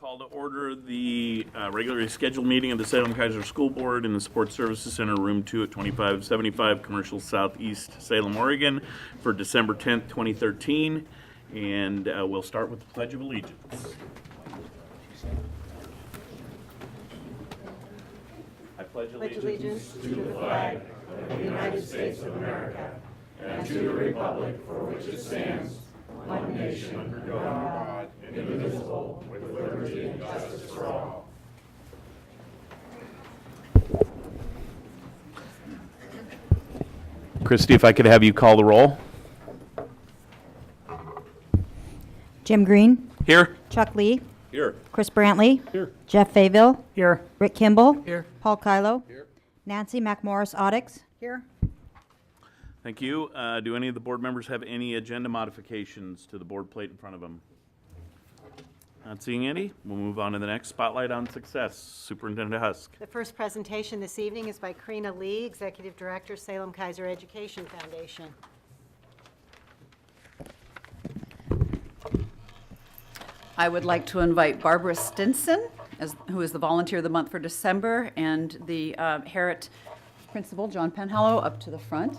Call to order the regularly scheduled meeting of the Salem-Keizer School Board in the Support Services Center, Room 2 at 2575 Commercial Southeast, Salem, Oregon, for December 10th, 2013. And we'll start with the Pledge of Allegiance. I pledge allegiance to the flag of the United States of America and to the republic for which it stands, one nation under God, indivisible, with liberty and justice for all. Christy, if I could have you call the roll. Jim Green. Here. Chuck Lee. Here. Chris Brantley. Here. Jeff Fayville. Here. Rick Kimball. Here. Paul Kylo. Here. Nancy McMorris Audix. Here. Thank you. Do any of the board members have any agenda modifications to the board plate in front of them? Not seeing any. We'll move on to the next. Spotlight on Success. Superintendent Husk. The first presentation this evening is by Karina Lee, Executive Director, Salem-Keizer Education Foundation. I would like to invite Barbara Stinson, who is the Volunteer of the Month for December, and the Harriet Principal, John Penhallow, up to the front.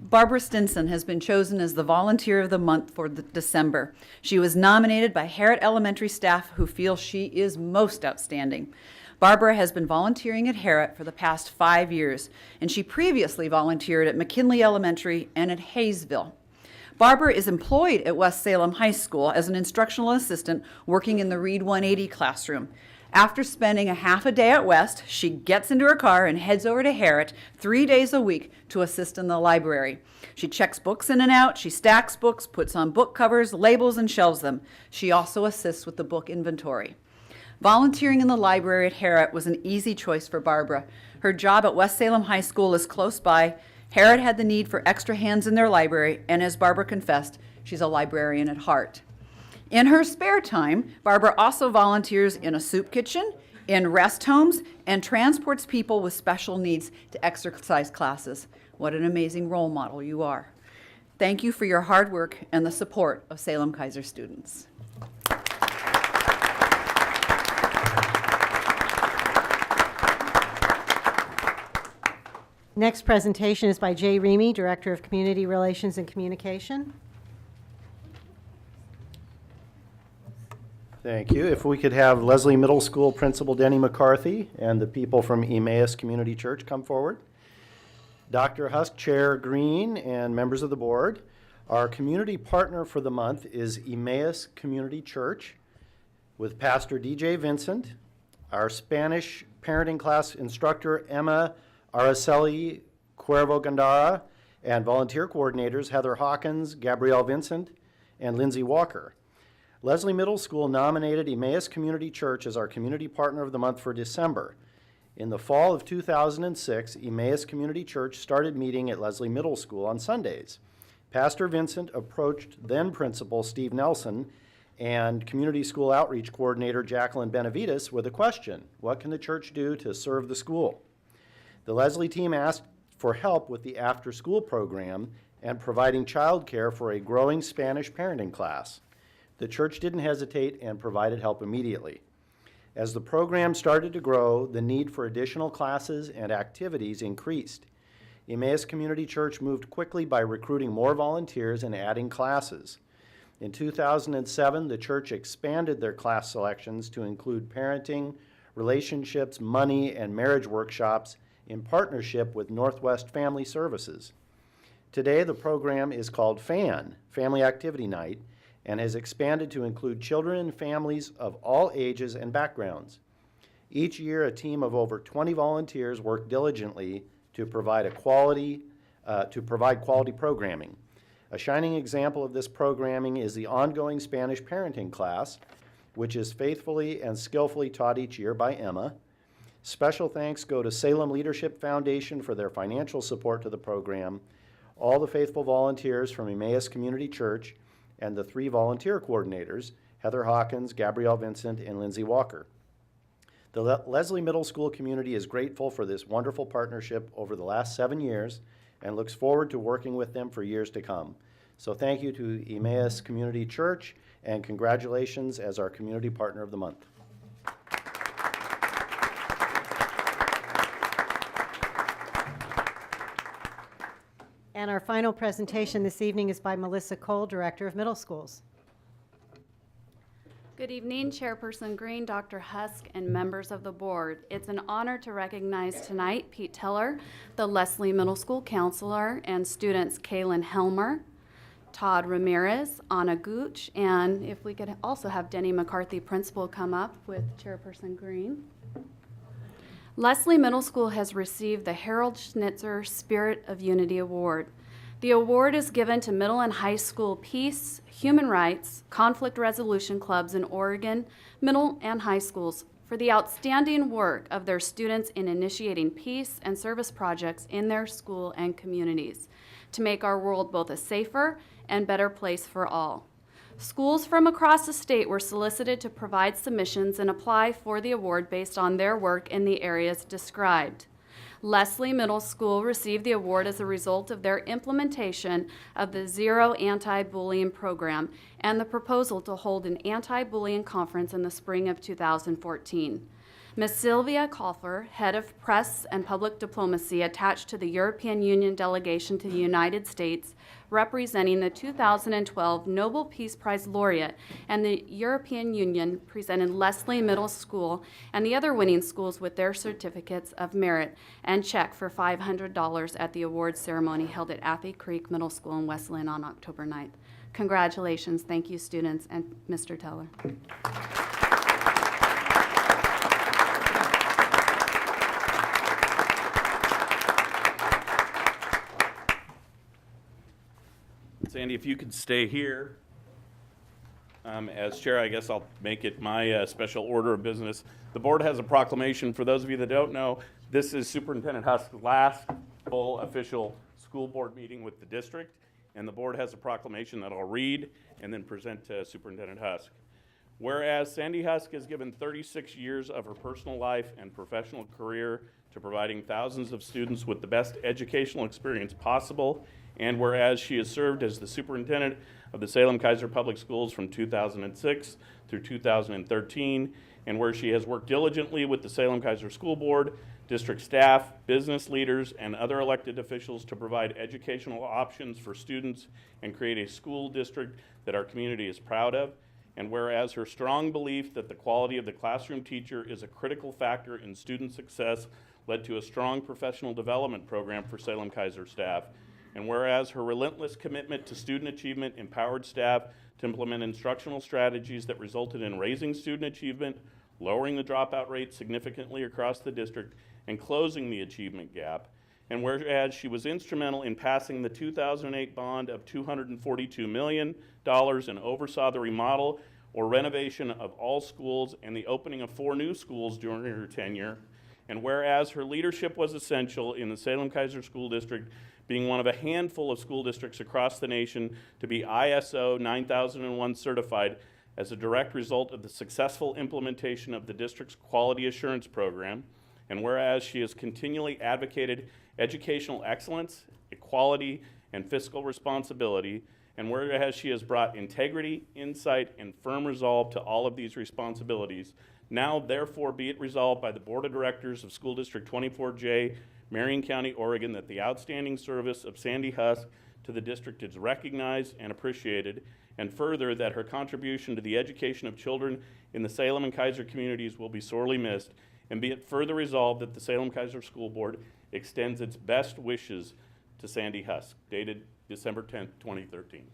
Barbara Stinson has been chosen as the Volunteer of the Month for December. She was nominated by Harriet Elementary staff who feel she is most outstanding. Barbara has been volunteering at Harriet for the past 5 years, and she previously volunteered at McKinley Elementary and at Hayesville. Barbara is employed at West Salem High School as an instructional assistant working in the Read 180 classroom. After spending a half a day at West, she gets into her car and heads over to Harriet 3 days a week to assist in the library. She checks books in and out, she stacks books, puts on book covers, labels, and shelves them. She also assists with the book inventory. Volunteering in the library at Harriet was an easy choice for Barbara. Her job at West Salem High School is close by. Harriet had the need for extra hands in their library, and as Barbara confessed, she's a librarian at heart. In her spare time, Barbara also volunteers in a soup kitchen, in rest homes, and transports people with special needs to exercise classes. What an amazing role model you are. Thank you for your hard work and the support of Salem-Keizer students. Next presentation is by Jay Reamy, Director of Community Relations and Communication. Thank you. If we could have Leslie Middle School Principal Denny McCarthy and the people from Emmaus Community Church come forward. Dr. Husk, Chair Green, and members of the board. Our community partner for the month is Emmaus Community Church with Pastor DJ Vincent, our Spanish parenting class instructor Emma Araceli Cuervo Gandara, and volunteer coordinators Heather Hawkins, Gabrielle Vincent, and Lindsay Walker. Leslie Middle School nominated Emmaus Community Church as our community partner of the month for December. In the fall of 2006, Emmaus Community Church started meeting at Leslie Middle School on Sundays. Pastor Vincent approached then Principal Steve Nelson and Community School Outreach Coordinator Jacqueline Benavides with a question: what can the church do to serve the school? The Leslie team asked for help with the after-school program and providing childcare for a growing Spanish parenting class. The church didn't hesitate and provided help immediately. As the program started to grow, the need for additional classes and activities increased. Emmaus Community Church moved quickly by recruiting more volunteers and adding classes. In 2007, the church expanded their class selections to include parenting, relationships, money, and marriage workshops in partnership with Northwest Family Services. Today, the program is called FAN, Family Activity Night, and has expanded to include children and families of all ages and backgrounds. Each year, a team of over 20 volunteers work diligently to provide quality programming. A shining example of this programming is the ongoing Spanish parenting class, which is faithfully and skillfully taught each year by Emma. Special thanks go to Salem Leadership Foundation for their financial support to the program, all the faithful volunteers from Emmaus Community Church, and the 3 volunteer coordinators, Heather Hawkins, Gabrielle Vincent, and Lindsay Walker. The Leslie Middle School community is grateful for this wonderful partnership over the last 7 years and looks forward to working with them for years to come. So thank you to Emmaus Community Church, and congratulations as our Community Partner of the Month. And our final presentation this evening is by Melissa Cole, Director of Middle Schools. Good evening, Chairperson Green, Dr. Husk, and members of the board. It's an honor to recognize tonight Pete Teller, the Leslie Middle School counselor, and students Kaylin Helmer, Todd Ramirez, Anna Gooch, and if we could also have Denny McCarthy, principal, come up with Chairperson Green. Leslie Middle School has received the Harold Schnitzer Spirit of Unity Award. The award is given to middle and high school peace, human rights, conflict resolution clubs in Oregon, middle and high schools, for the outstanding work of their students in initiating peace and service projects in their school and communities to make our world both a safer and better place for all. Schools from across the state were solicited to provide submissions and apply for the award based on their work in the areas described. Leslie Middle School received the award as a result of their implementation of the Zero Anti-Bullying Program and the proposal to hold an anti-bullying conference in the spring of 2014. Ms. Sylvia Kauffer, Head of Press and Public Diplomacy attached to the European Union delegation to the United States, representing the 2012 Nobel Peace Prize laureate, and the European Union presented Leslie Middle School and the other winning schools with their certificates of merit and check for $500 at the awards ceremony held at Athey Creek Middle School in West Lynn on October 9th. Congratulations. Thank you, students, and Mr. Teller. Sandy, if you could stay here as chair, I guess I'll make it my special order of business. The board has a proclamation. For those of you that don't know, this is Superintendent Husk's last full official school board meeting with the district, and the board has a proclamation that I'll read and then present to Superintendent Husk. Whereas Sandy Husk has given 36 years of her personal life and professional career to providing thousands of students with the best educational experience possible, and whereas she has served as the superintendent of the Salem-Keizer Public Schools from 2006 through 2013, and where she has worked diligently with the Salem-Keizer School Board, district staff, business leaders, and other elected officials to provide educational options for students and create a school district that our community is proud of, and whereas her strong belief that the quality of the classroom teacher is a critical factor in student success led to a strong professional development program for Salem-Keizer staff, and whereas her relentless commitment to student achievement empowered staff to implement instructional strategies that resulted in raising student achievement, lowering the dropout rate significantly across the district, and closing the achievement gap, and whereas she was instrumental in passing the 2008 bond of $242 million and oversaw the remodel or renovation of all schools and the opening of 4 new schools during her tenure, and whereas her leadership was essential in the Salem-Keizer School District being one of a handful of school districts across the nation to be ISO 9001 certified as a direct result of the successful implementation of the district's quality assurance program, and whereas she has continually advocated educational excellence, equality, and fiscal responsibility, and whereas she has brought integrity, insight, and firm resolve to all of these responsibilities, now therefore be it resolved by the Board of Directors of School District 24J, Marion County, Oregon, that the outstanding service of Sandy Husk to the district is recognized and appreciated, and further that her contribution to the education of children in the Salem and Keizer communities will be sorely missed, and be it further resolved that the Salem-Keizer School Board extends its best wishes to Sandy Husk, dated December 10th, 2013.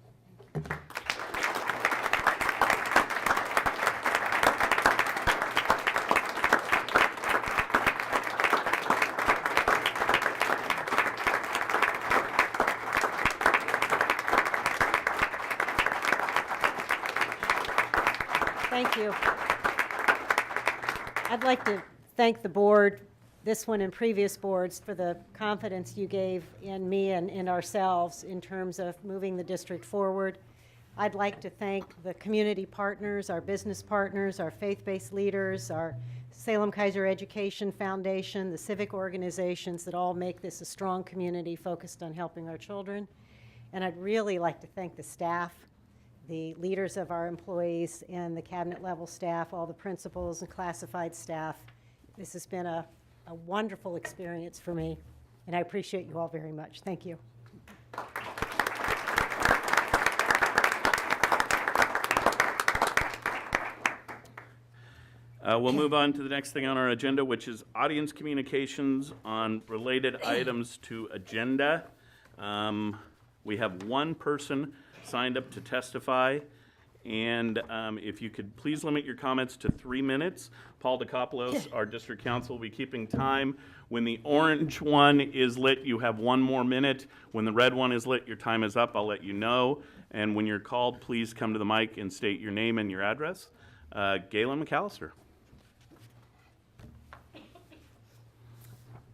Thank you. I'd like to thank the board, this one and previous boards, for the confidence you gave in me and in ourselves in terms of moving the district forward. I'd like to thank the community partners, our business partners, our faith-based leaders, our Salem-Keizer Education Foundation, the civic organizations that all make this a strong community focused on helping our children. And I'd really like to thank the staff, the leaders of our employees, and the cabinet level staff, all the principals and classified staff. This has been a wonderful experience for me, and I appreciate you all very much. Thank you. We'll move on to the next thing on our agenda, which is audience communications on related items to agenda. We have one person signed up to testify, and if you could please limit your comments to 3 minutes. Paul DeCopoulos, our district counsel, will be keeping time. When the orange one is lit, you have 1 more minute. When the red one is lit, your time is up. I'll let you know. And when you're called, please come to the mic and state your name and your address. Galen McAllister.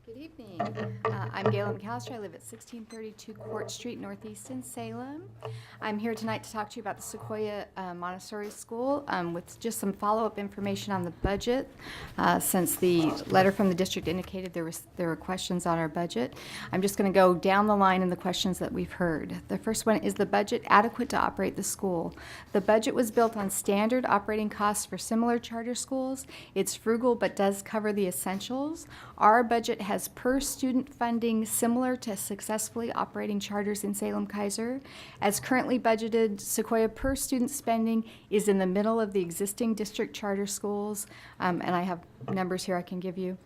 Good evening. I'm Galen McAllister. I live at 1632 Court Street, Northeast in Salem. I'm here tonight to talk to you about the Sequoia Montessori School with just some follow-up information on the budget. Since the letter from the district indicated there were questions on our budget, I'm just going to go down the line in the questions that we've heard. The first one is the budget adequate to operate the school? The budget was built on standard operating costs for similar charter schools. It's frugal but does cover the essentials. Our budget has per student funding similar to successfully operating charters in Salem-Keizer. As currently budgeted, Sequoia per student spending is in the middle of the existing district charter schools, and I have numbers here I can give you.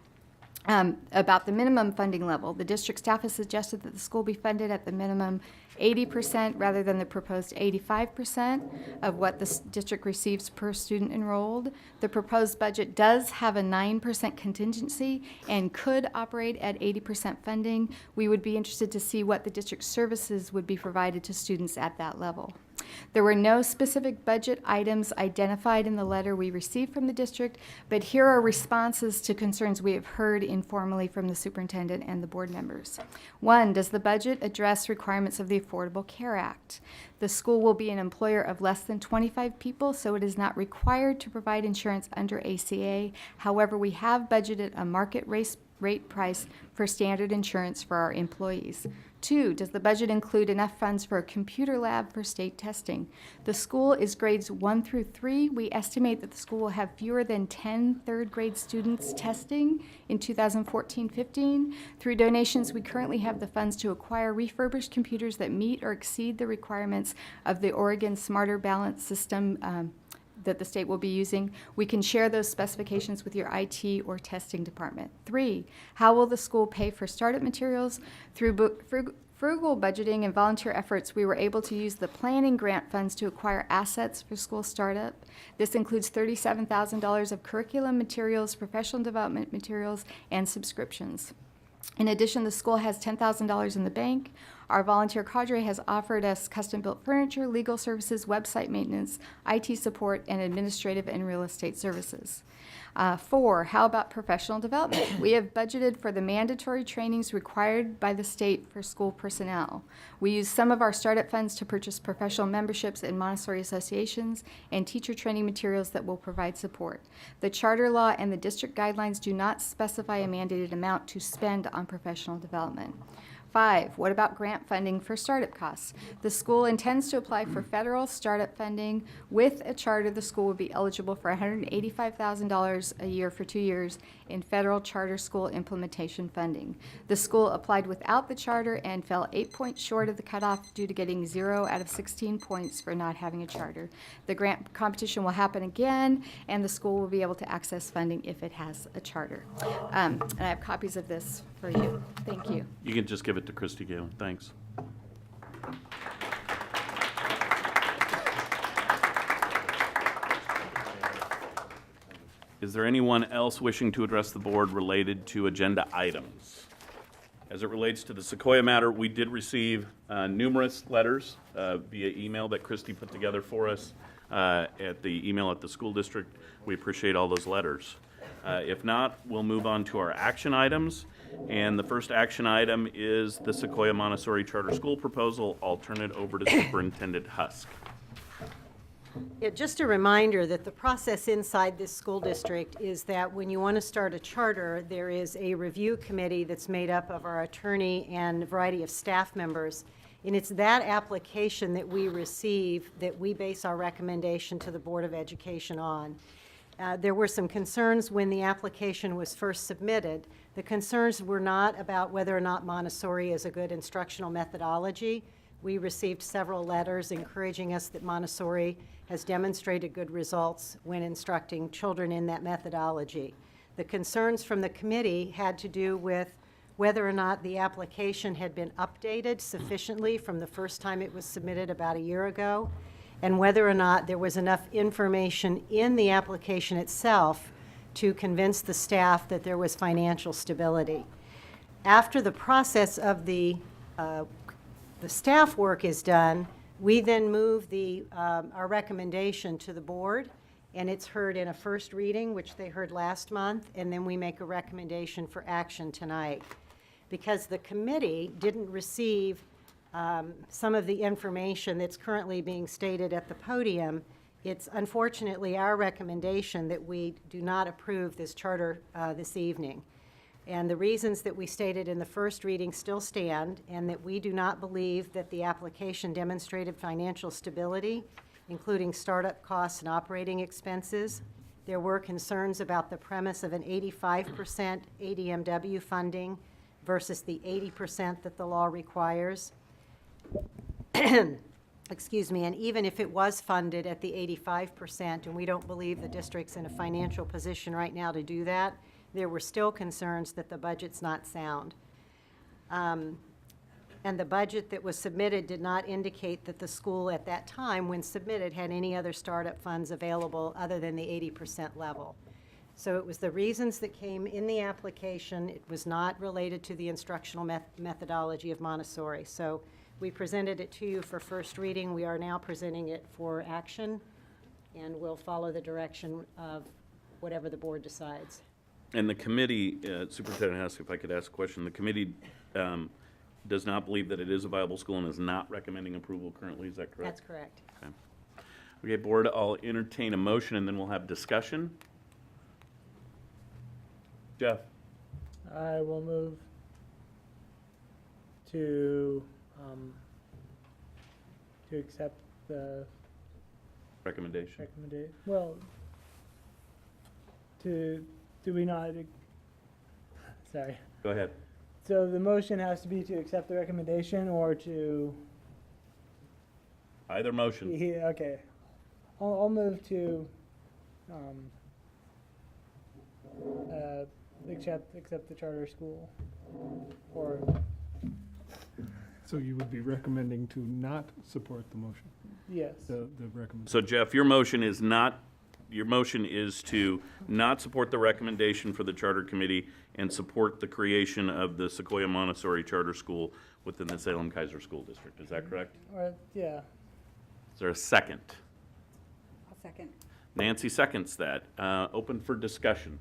About the minimum funding level, the district staff has suggested that the school be funded at the minimum 80% rather than the proposed 85% of what the district receives per student enrolled. The proposed budget does have a 9% contingency and could operate at 80% funding. We would be interested to see what the district services would be provided to students at that level. There were no specific budget items identified in the letter we received from the district, but here are responses to concerns we have heard informally from the superintendent and the board members. 1, does the budget address requirements of the Affordable Care Act? The school will be an employer of less than 25 people, so it is not required to provide insurance under ACA. However, we have budgeted a market rate price for standard insurance for our employees. 2, does the budget include enough funds for a computer lab for state testing? The school is grades 1 through 3. We estimate that the school will have fewer than 10 third grade students testing in 2014-15. Through donations, we currently have the funds to acquire refurbished computers that meet or exceed the requirements of the Oregon Smarter Balance System that the state will be using. We can share those specifications with your IT or testing department. 3, how will the school pay for startup materials? Through frugal budgeting and volunteer efforts, we were able to use the planning grant funds to acquire assets for school startup. This includes $37,000 of curriculum materials, professional development materials, and subscriptions. In addition, the school has $10,000 in the bank. Our volunteer cadre has offered us custom-built furniture, legal services, website maintenance, IT support, and administrative and real estate services. 4, how about professional development? We have budgeted for the mandatory trainings required by the state for school personnel. We use some of our startup funds to purchase professional memberships in Montessori associations and teacher training materials that will provide support. The charter law and the district guidelines do not specify a mandated amount to spend on professional development. 5, what about grant funding for startup costs? The school intends to apply for federal startup funding. With a charter, the school would be eligible for $185,000 a year for 2 years in federal charter school implementation funding. The school applied without the charter and fell 8 points short of the cutoff due to getting 0 out of 16 points for not having a charter. The grant competition will happen again, and the school will be able to access funding if it has a charter. And I have copies of this for you. Thank you. You can just give it to Christy Galen. Thanks. Is there anyone else wishing to address the board related to agenda items? As it relates to the Sequoia matter, we did receive numerous letters via email that Christy put together for us at the email at the school district. We appreciate all those letters. If not, we'll move on to our action items. And the first action item is the Sequoia Montessori Charter School proposal. I'll turn it over to Superintendent Husk. Yeah, just a reminder that the process inside this school district is that when you want to start a charter, there is a review committee that's made up of our attorney and a variety of staff members. And it's that application that we receive that we base our recommendation to the Board of Education on. There were some concerns when the application was first submitted. The concerns were not about whether or not Montessori is a good instructional methodology. We received several letters encouraging us that Montessori has demonstrated good results when instructing children in that methodology. The concerns from the committee had to do with whether or not the application had been updated sufficiently from the first time it was submitted about a year ago, and whether or not there was enough information in the application itself to convince the staff that there was financial stability. After the process of the staff work is done, we then move our recommendation to the board, and it's heard in a first reading, which they heard last month, and then we make a recommendation for action tonight. Because the committee didn't receive some of the information that's currently being stated at the podium, it's unfortunately our recommendation that we do not approve this charter this evening. And the reasons that we stated in the first reading still stand, and that we do not believe that the application demonstrated financial stability, including startup costs and operating expenses. There were concerns about the premise of an 85% ADMW funding versus the 80% that the law requires. Excuse me, and even if it was funded at the 85%, and we don't believe the district's in a financial position right now to do that, there were still concerns that the budget's not sound. And the budget that was submitted did not indicate that the school at that time, when submitted, had any other startup funds available other than the 80% level. So it was the reasons that came in the application. It was not related to the instructional methodology of Montessori. So we presented it to you for first reading. We are now presenting it for action, and we'll follow the direction of whatever the board decides. And the committee, Superintendent Husk, if I could ask a question, the committee does not believe that it is a viable school and is not recommending approval currently, is that correct? That's correct. Okay. Okay, board, I'll entertain a motion and then we'll have discussion. Jeff? I will move to accept the Recommendation. recommendation. Well, do we not? Sorry. Go ahead. So the motion has to be to accept the recommendation or to. Either motion. Yeah, okay. I'll move to accept the charter school. Or So you would be recommending to not support the motion, yes. the recommendation? So Jeff, your motion is to not support the recommendation for the charter committee and support the creation of the Sequoia Montessori Charter School within the Salem-Keizer School District. Is that correct? Or yeah. Is there a second? I'll second. Nancy seconds that. Open for discussion.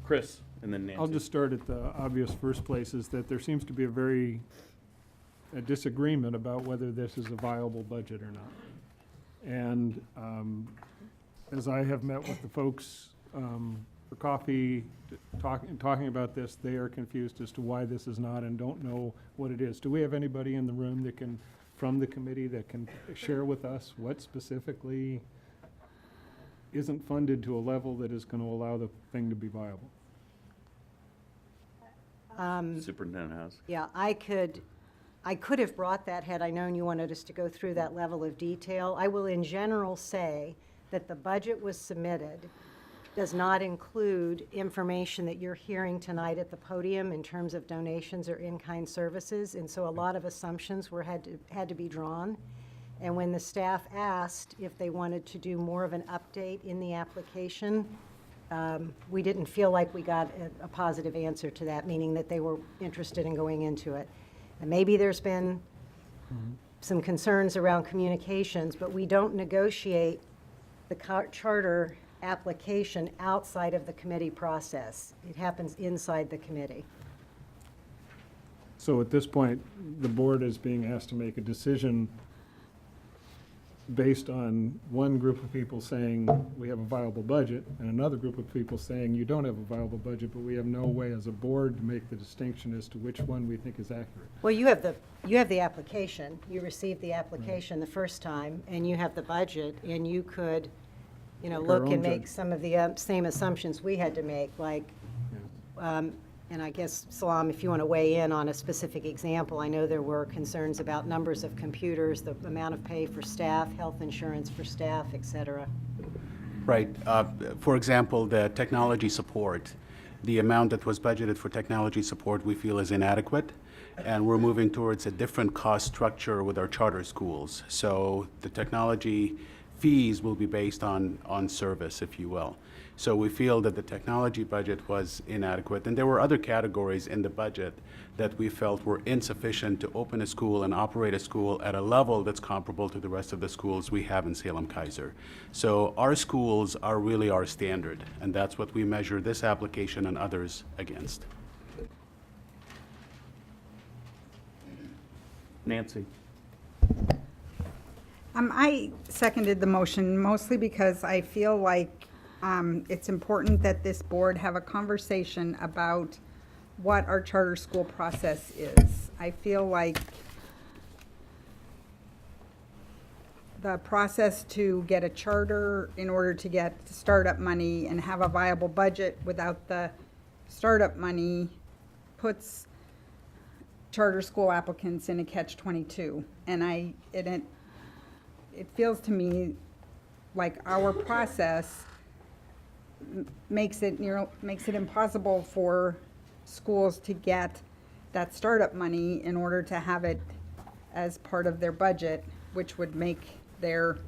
Chris, and then Nancy. I'll just start at the obvious first place, is that there seems to be a disagreement about whether this is a viable budget or not. And as I have met with the folks for coffee, talking about this, they are confused as to why this is not and don't know what it is. Do we have anybody in the room that can, from the committee, that can share with us what specifically isn't funded to a level that is going to allow the thing to be viable? Superintendent House. Yeah, I could have brought that had I known you wanted us to go through that level of detail. I will in general say that the budget was submitted does not include information that you're hearing tonight at the podium in terms of donations or in-kind services, and so a lot of assumptions had to be drawn. And when the staff asked if they wanted to do more of an update in the application, we didn't feel like we got a positive answer to that, meaning that they were interested in going into it. And maybe there's been some concerns around communications, but we don't negotiate the charter application outside of the committee process. It happens inside the committee. So at this point, the board is being asked to make a decision based on one group of people saying we have a viable budget and another group of people saying you don't have a viable budget, but we have no way as a board to make the distinction as to which one we think is accurate. Well, you have the application. You received the application the first time, and you have the budget, and you could, Make our look own and make judgment. some of the same assumptions we had to make, like, and I guess, Salam, if you want to weigh in on a specific example, I know there were concerns about numbers of computers, the amount of pay for staff, health insurance for staff, et cetera. Right. For example, the technology support, the amount that was budgeted for technology support we feel is inadequate, and we're moving towards a different cost structure with our charter schools. So the technology fees will be based on service, if you will. So we feel that the technology budget was inadequate, and there were other categories in the budget that we felt were insufficient to open a school and operate a school at a level that's comparable to the rest of the schools we have in Salem-Keizer. So our schools are really our standard, and that's what we measure this application and others against. Nancy? I seconded the motion mostly because I feel like it's important that this board have a conversation about what our charter school process is. I feel like the process to get a charter in order to get startup money and have a viable budget without the startup money puts charter school applicants in a catch-22. And it feels to me like our process makes it impossible for schools to get that startup money in order to have it as part of their budget, which would make their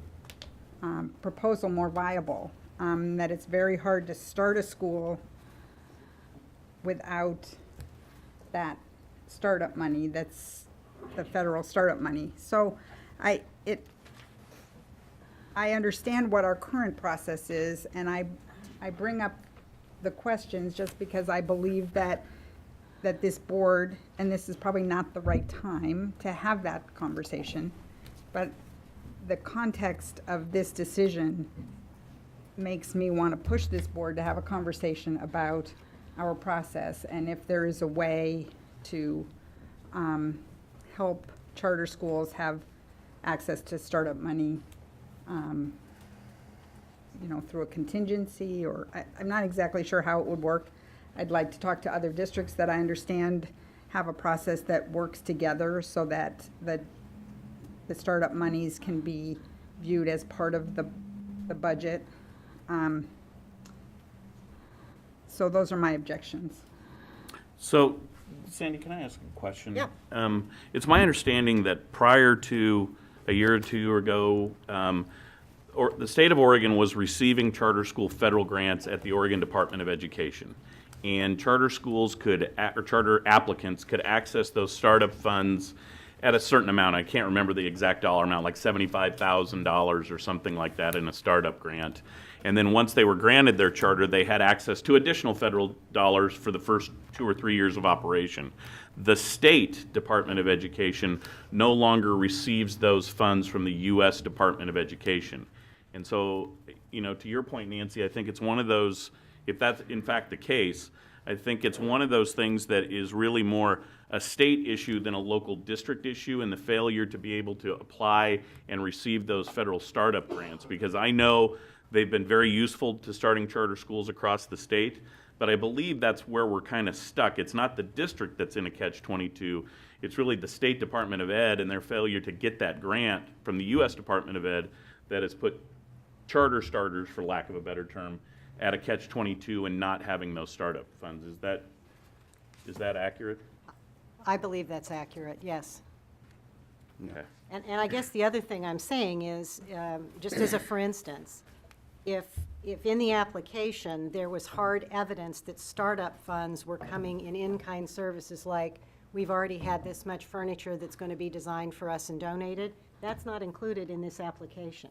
proposal more viable. That it's very hard to start a school without that startup money, that's the federal startup money. So I understand what our current process is, and I bring up the questions just because I believe that this board, and this is probably not the right time to have that conversation, but the context of this decision makes me want to push this board to have a conversation about our process and if there is a way to help charter schools have access to startup money, through a contingency, or I'm not exactly sure how it would work. I'd like to talk to other districts that I understand have a process that works together so that the startup monies can be viewed as part of the budget. So those are my objections. So, Sandy, can I ask a question? Yeah. It's my understanding that prior to a year or two ago, the state of Oregon was receiving charter school federal grants at the Oregon Department of Education. And charter schools or charter applicants could access those startup funds at a certain amount. I can't remember the exact dollar amount, like $75,000 or something like that in a startup grant. And then once they were granted their charter, they had access to additional federal dollars for the first 2 or 3 years of operation. The state Department of Education no longer receives those funds from the U.S. Department of Education. And so, to your point, Nancy, I think it's one of those, if that's in fact the case, I think it's one of those things that is really more a state issue than a local district issue, and the failure to be able to apply and receive those federal startup grants. Because I know they've been very useful to starting charter schools across the state, but I believe that's where we're kind of stuck. It's not the district that's in a catch-22. It's really the State Department of Ed and their failure to get that grant from the U.S. Department of Ed that has put charter starters, for lack of a better term, at a catch-22 and not having those startup funds. Is that accurate? I believe that's accurate, yes. Okay. And I guess the other thing I'm saying is, just as a for instance, if in the application there was hard evidence that startup funds were coming in-kind services, like we've already had this much furniture that's going to be designed for us and donated, that's not included in this application.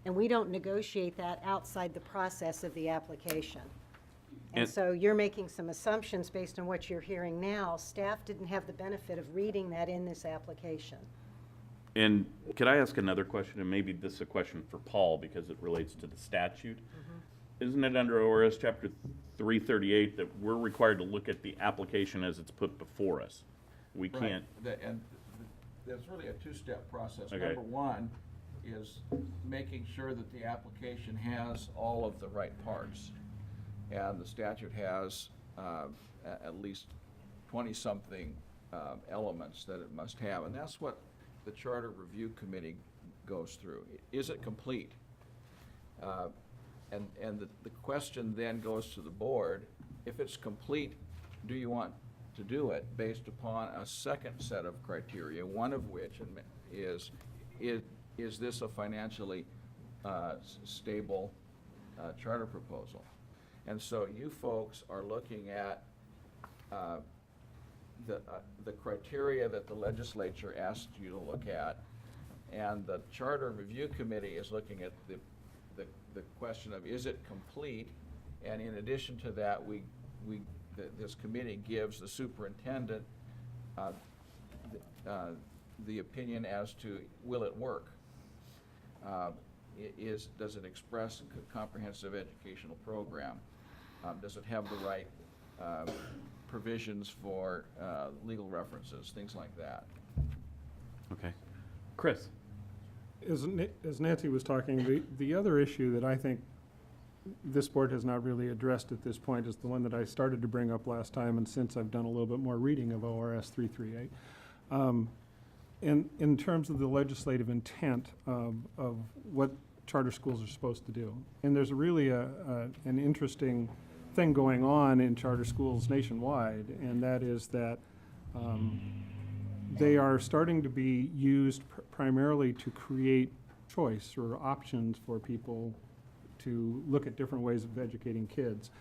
And we don't negotiate that outside the process of the application. And so you're making some assumptions based on what you're hearing now. Staff didn't have the benefit of reading that in this application. And could I ask another question, and maybe this is a question for Paul because it relates to the statute? Isn't it under ORS Chapter 338 that we're required to look at the application as it's put before us? We Right. can't, And there's really a two-step process. Okay. Number one is making sure that the application has all of the right parts. And the statute has at least 20-something elements that it must have. And that's what the Charter Review Committee goes through. Is it complete? And the question then goes to the board, if it's complete, do you want to do it based upon a second set of criteria, one of which is this a financially stable charter proposal? And so you folks are looking at the criteria that the legislature asked you to look at, and the Charter Review Committee is looking at the question of, is it complete? And in addition to that, this committee gives the superintendent the opinion as to, will it work? Does it express a comprehensive educational program? Does it have the right provisions for legal references, things like that? okay. Chris? As Nancy was talking, the other issue that I think this board has not really addressed at this point is the one that I started to bring up last time, and since I've done a little bit more reading of ORS 338. In terms of the legislative intent of what charter schools are supposed to do. And there's really an interesting thing going on in charter schools nationwide, and that is that they are starting to be used primarily to create choice or options for people to look at different ways of educating kids.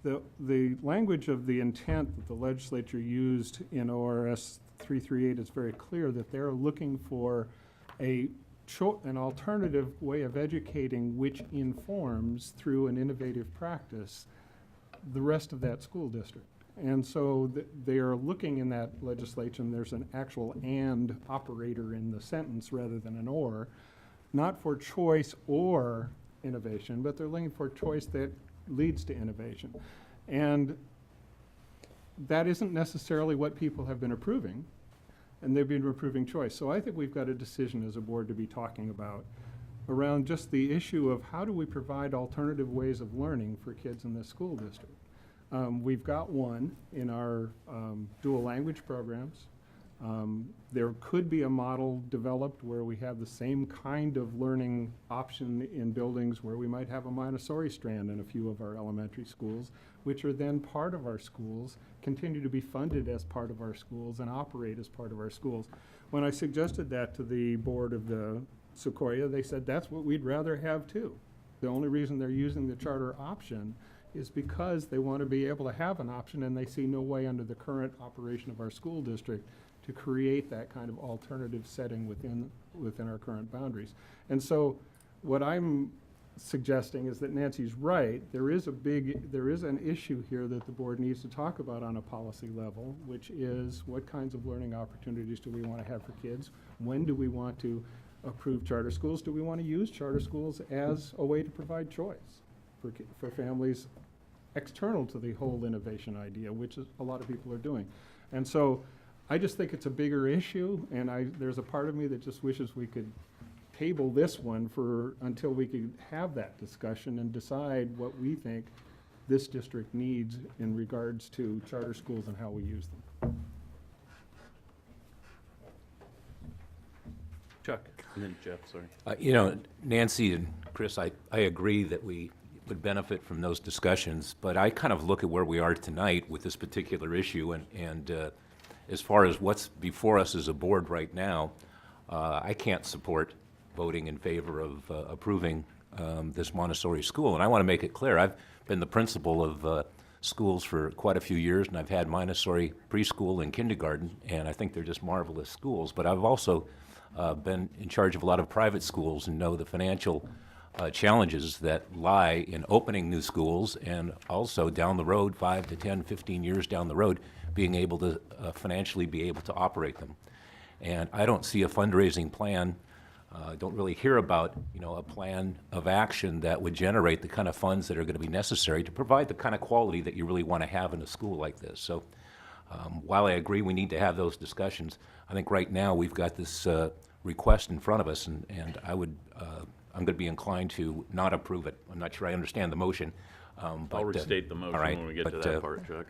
The language of the intent that the legislature used in ORS 338 is very clear, that they're looking for an alternative way of educating which informs, through an innovative practice, the rest of that school district. And so they are looking in that legislation, there's an actual and operator in the sentence rather than an or, not for choice or innovation, but they're looking for choice that leads to innovation. And that isn't necessarily what people have been approving, and they've been approving choice. So I think we've got a decision as a board to be talking about around just the issue of how do we provide alternative ways of learning for kids in this school district. We've got one in our dual language programs. There could be a model developed where we have the same kind of learning option in buildings where we might have a Montessori strand in a few of our elementary schools, which are then part of our schools, continue to be funded as part of our schools, and operate as part of our schools. When I suggested that to the board of the Sequoia, they said that's what we'd rather have too. The only reason they're using the charter option is because they want to be able to have an option, and they see no way under the current operation of our school district to create that kind of alternative setting within our current boundaries. And so what I'm suggesting is that Nancy's right. There is an issue here that the board needs to talk about on a policy level, which is what kinds of learning opportunities do we want to have for kids? When do we want to approve charter schools? Do we want to use charter schools as a way to provide choice for families external to the whole innovation idea, which is a lot of people are doing? And so I just think it's a bigger issue, and there's a part of me that just wishes we could table this one until we could have that discussion and decide what we think this district needs in regards to charter schools and how we use them. Chuck, and then Jeff, sorry. Nancy and Chris, I agree that we would benefit from those discussions, but I kind of look at where we are tonight with this particular issue, and as far as what's before us as a board right now, I can't support voting in favor of approving this Montessori school. And I want to make it clear, I've been the principal of schools for quite a few years, and I've had Montessori preschool and kindergarten, and I think they're just marvelous schools. But I've also been in charge of a lot of private schools and know the financial challenges that lie in opening new schools, and also down the road, 5 to 10, 15 years down the road, being able to financially be able to operate them. And I don't see a fundraising plan. I don't really hear about, a plan of action that would generate the kind of funds that are going to be necessary to provide the kind of quality that you really want to have in a school like this. So while I agree we need to have those discussions, I think right now we've got this request in front of us, and I'm going to be inclined to not approve it. I'm not sure I understand the motion. I'll restate the motion all right, when we get to but, that part, Chuck.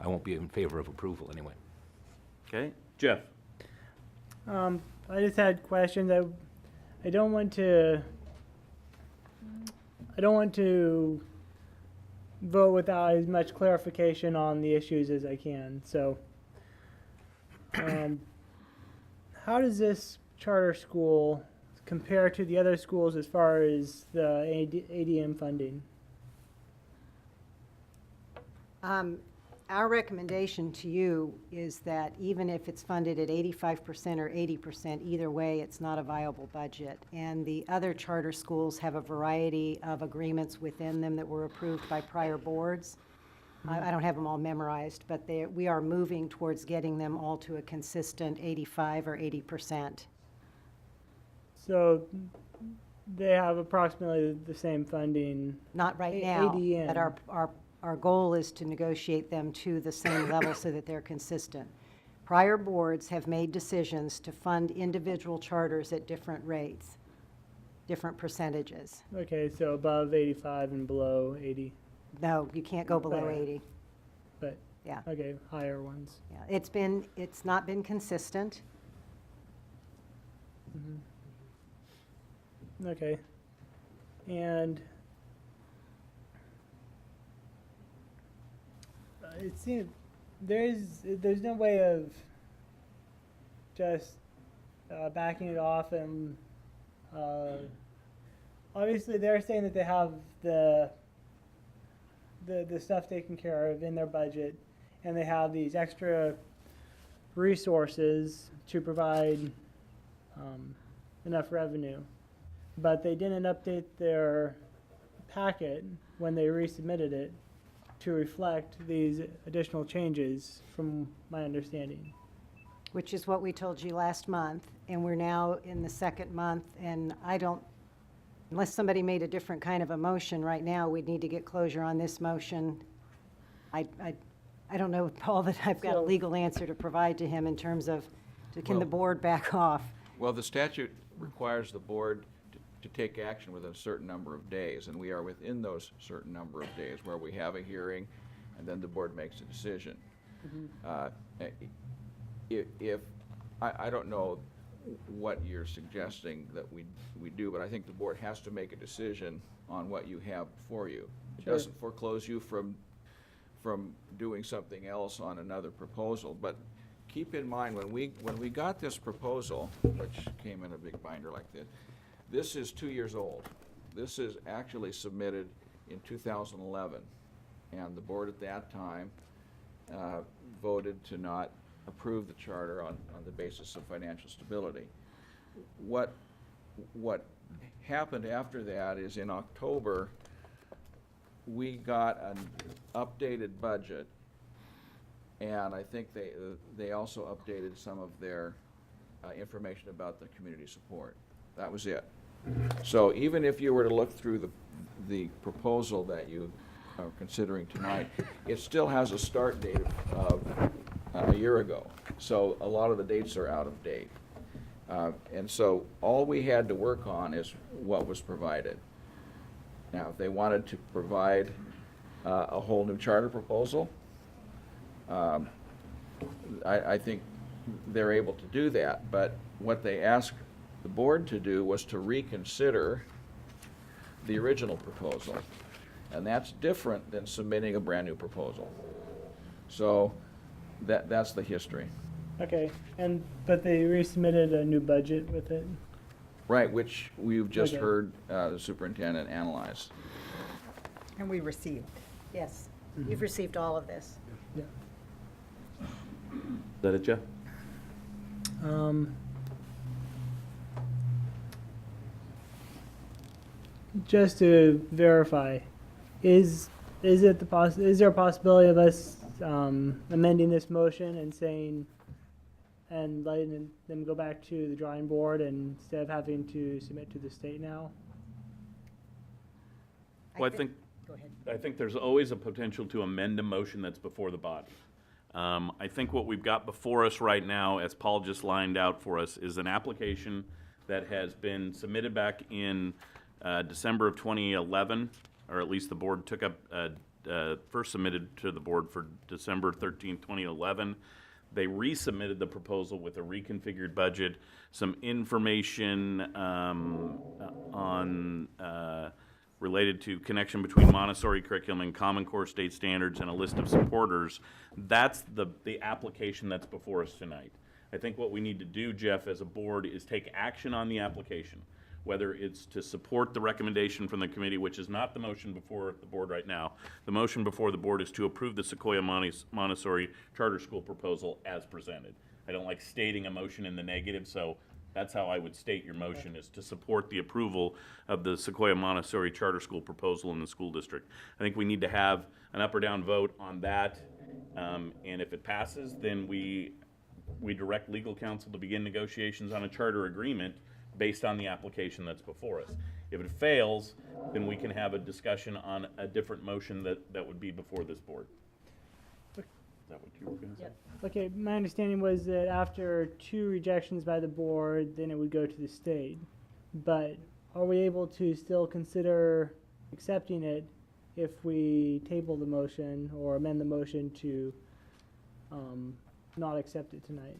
I won't be in favor of approval anyway. Okay, Jeff? I just had questions. I don't want to vote without as much clarification on the issues as I can. So, how does this charter school compare to the other schools as far as the ADM funding? Our recommendation to you is that even if it's funded at 85% or 80%, either way, it's not a viable budget. And the other charter schools have a variety of agreements within them that were approved by prior boards. I don't have them all memorized, but we are moving towards getting them all to a consistent 85 or 80%. So, they have approximately the same funding. Not right now, ADM. but our goal is to negotiate them to the same level so that they're consistent. Prior boards have made decisions to fund individual charters at different rates, different percentages. Okay, so above 85 and below 80, No, you can't go below Okay. 80. but, Yeah, okay, higher ones. yeah. It's not been consistent. Okay. And it seems there's no way of just backing it off, and obviously they're saying that they have the stuff taken care of in their budget, and they have these extra resources to provide enough revenue, but they didn't update their packet when they resubmitted it to reflect these additional changes, from my understanding. Which is what we told you last month, and we're now in the second month, and unless somebody made a different kind of a motion right now, we'd need to get closure on this motion. I don't know, Paul, that I've got a So- legal answer to provide to him in terms of, can the Well- board back off? Well, the statute requires the board to take action within a certain number of days, and we are within those certain number of days where we have a hearing, and then the board makes a decision. I don't know what you're suggesting that we do, but I think the board has to make a decision on what you have before you. It Sure. doesn't foreclose you from doing something else on another proposal, but keep in mind, when we got this proposal, which came in a big binder like this is 2 years old. This is actually submitted in 2011, and the board at that time voted to not approve the charter on the basis of financial stability. What happened after that is, in October, we got an updated budget, and I think they also updated some of their information about the community support. That was it. So even if you were to look through the proposal that you are considering tonight, it still has a start date of a year ago. So a lot of the dates are out of date. And so all we had to work on is what was provided. Now, if they wanted to provide a whole new charter proposal, I think they're able to do that. But what they asked the board to do was to reconsider the original proposal. And that's different than submitting a brand-new proposal. So that's the history. Okay, but they resubmitted a new budget with it. Right, which we've just Okay. heard the superintendent analyze. And we received. Yes, you've received all of this. Yeah. Is that it, Jeff? Just to verify, is there a possibility of us amending this motion and saying and letting them go back to the drawing board and instead of having to submit to the state now? Well, I think, Go ahead. I think there's always a potential to amend a motion that's before the body. I think what we've got before us right now, as Paul just lined out for us, is an application that has been submitted back in December of 2011, or at least the board took up, first submitted to the board for December 13, 2011. They resubmitted the proposal with a reconfigured budget, some information on related to connection between Montessori curriculum and Common Core state standards, and a list of supporters. That's the application that's before us tonight. I think what we need to do, Jeff, as a board, is take action on the application, whether it's to support the recommendation from the committee, which is not the motion before the board right now. The motion before the board is to approve the Sequoia Montessori charter school proposal as presented. I don't like stating a motion in the negative, so that's how I would state your motion, is to support the approval of the Sequoia Montessori charter school proposal in the school district. I think we need to have an up or down vote on that, and if it passes, then we direct legal counsel to begin negotiations on a charter agreement based on the application that's before us. If it fails, then we can have a discussion on a different motion that would be before this board. Is that what you were going to say? Okay, my understanding was that after 2 rejections by the board, then it would go to the state. But are we able to still consider accepting it if we table the motion or amend the motion to not accept it tonight?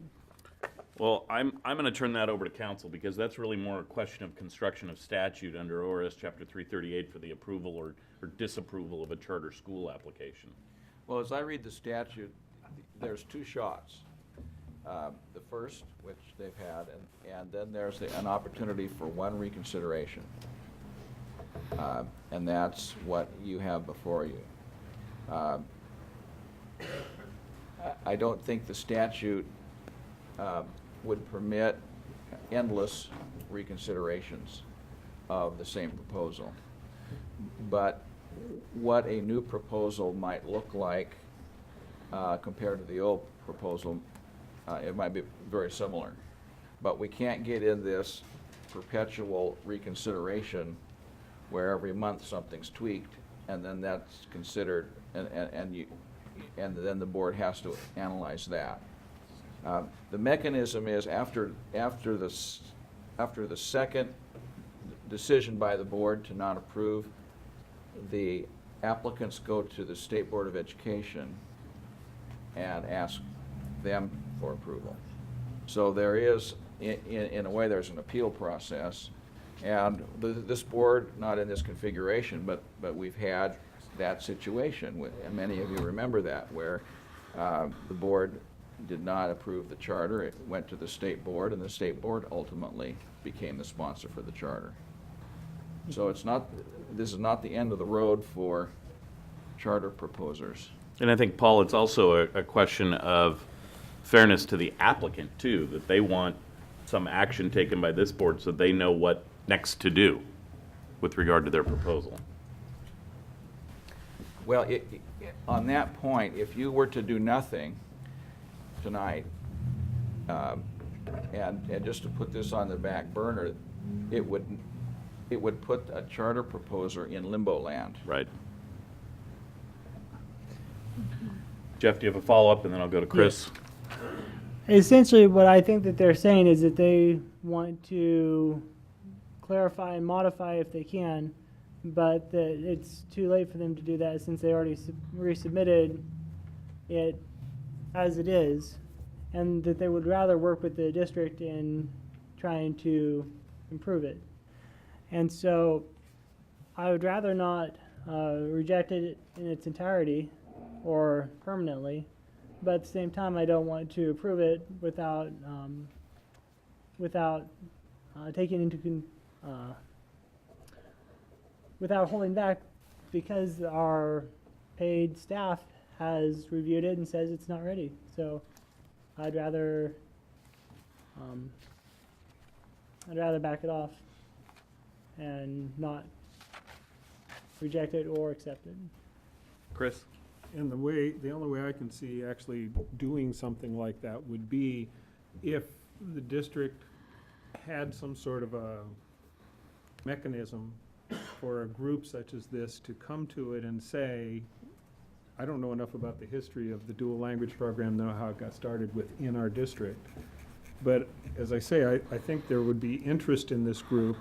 Well, I'm going to turn that over to council, because that's really more a question of construction of statute under ORS Chapter 338 for the approval or disapproval of a charter school application. Well, as I read the statute, there's 2 shots. The first, which they've had, and then there's an opportunity for 1 reconsideration. And that's what you have before you. I don't think the statute would permit endless reconsiderations of the same proposal. But what a new proposal might look like compared to the old proposal, it might be very similar. But we can't get in this perpetual reconsideration where every month something's tweaked, and then that's considered, and then the board has to analyze that. The mechanism is after the second decision by the board to not approve, the applicants go to the State Board of Education and ask them for approval. So there is, in a way, there's an appeal process. And this board, not in this configuration, but we've had that situation, and many of you remember that, where the board did not approve the charter. It went to the state board, and the state board ultimately became the sponsor for the charter. So this is not the end of the road for charter proposers. And I think, Paul, it's also a question of fairness to the applicant, too, that they want some action taken by this board so they know what next to do with regard to their proposal. Well, on that point, if you were to do nothing tonight, and just to put this on the back burner, it would put a charter proposer in limbo land. Right. Jeff, do you have a follow-up, and then I'll go to Chris? Essentially, what I think that they're saying is that they want to clarify and modify if they can, but that it's too late for them to do that since they already resubmitted it as it is, and that they would rather work with the district in trying to improve it. And so I would rather not reject it in its entirety or permanently, but at the same time, I don't want to approve it without taking into without holding back, because our paid staff has reviewed it and says it's not ready. So I'd rather back it off and not reject it or accept it. Chris? And the only way I can see actually doing something like that would be if the district had some sort of a mechanism for a group such as this to come to it and say, I don't know enough about the history of the dual language program, know how it got started within our district. But as I say, I think there would be interest in this group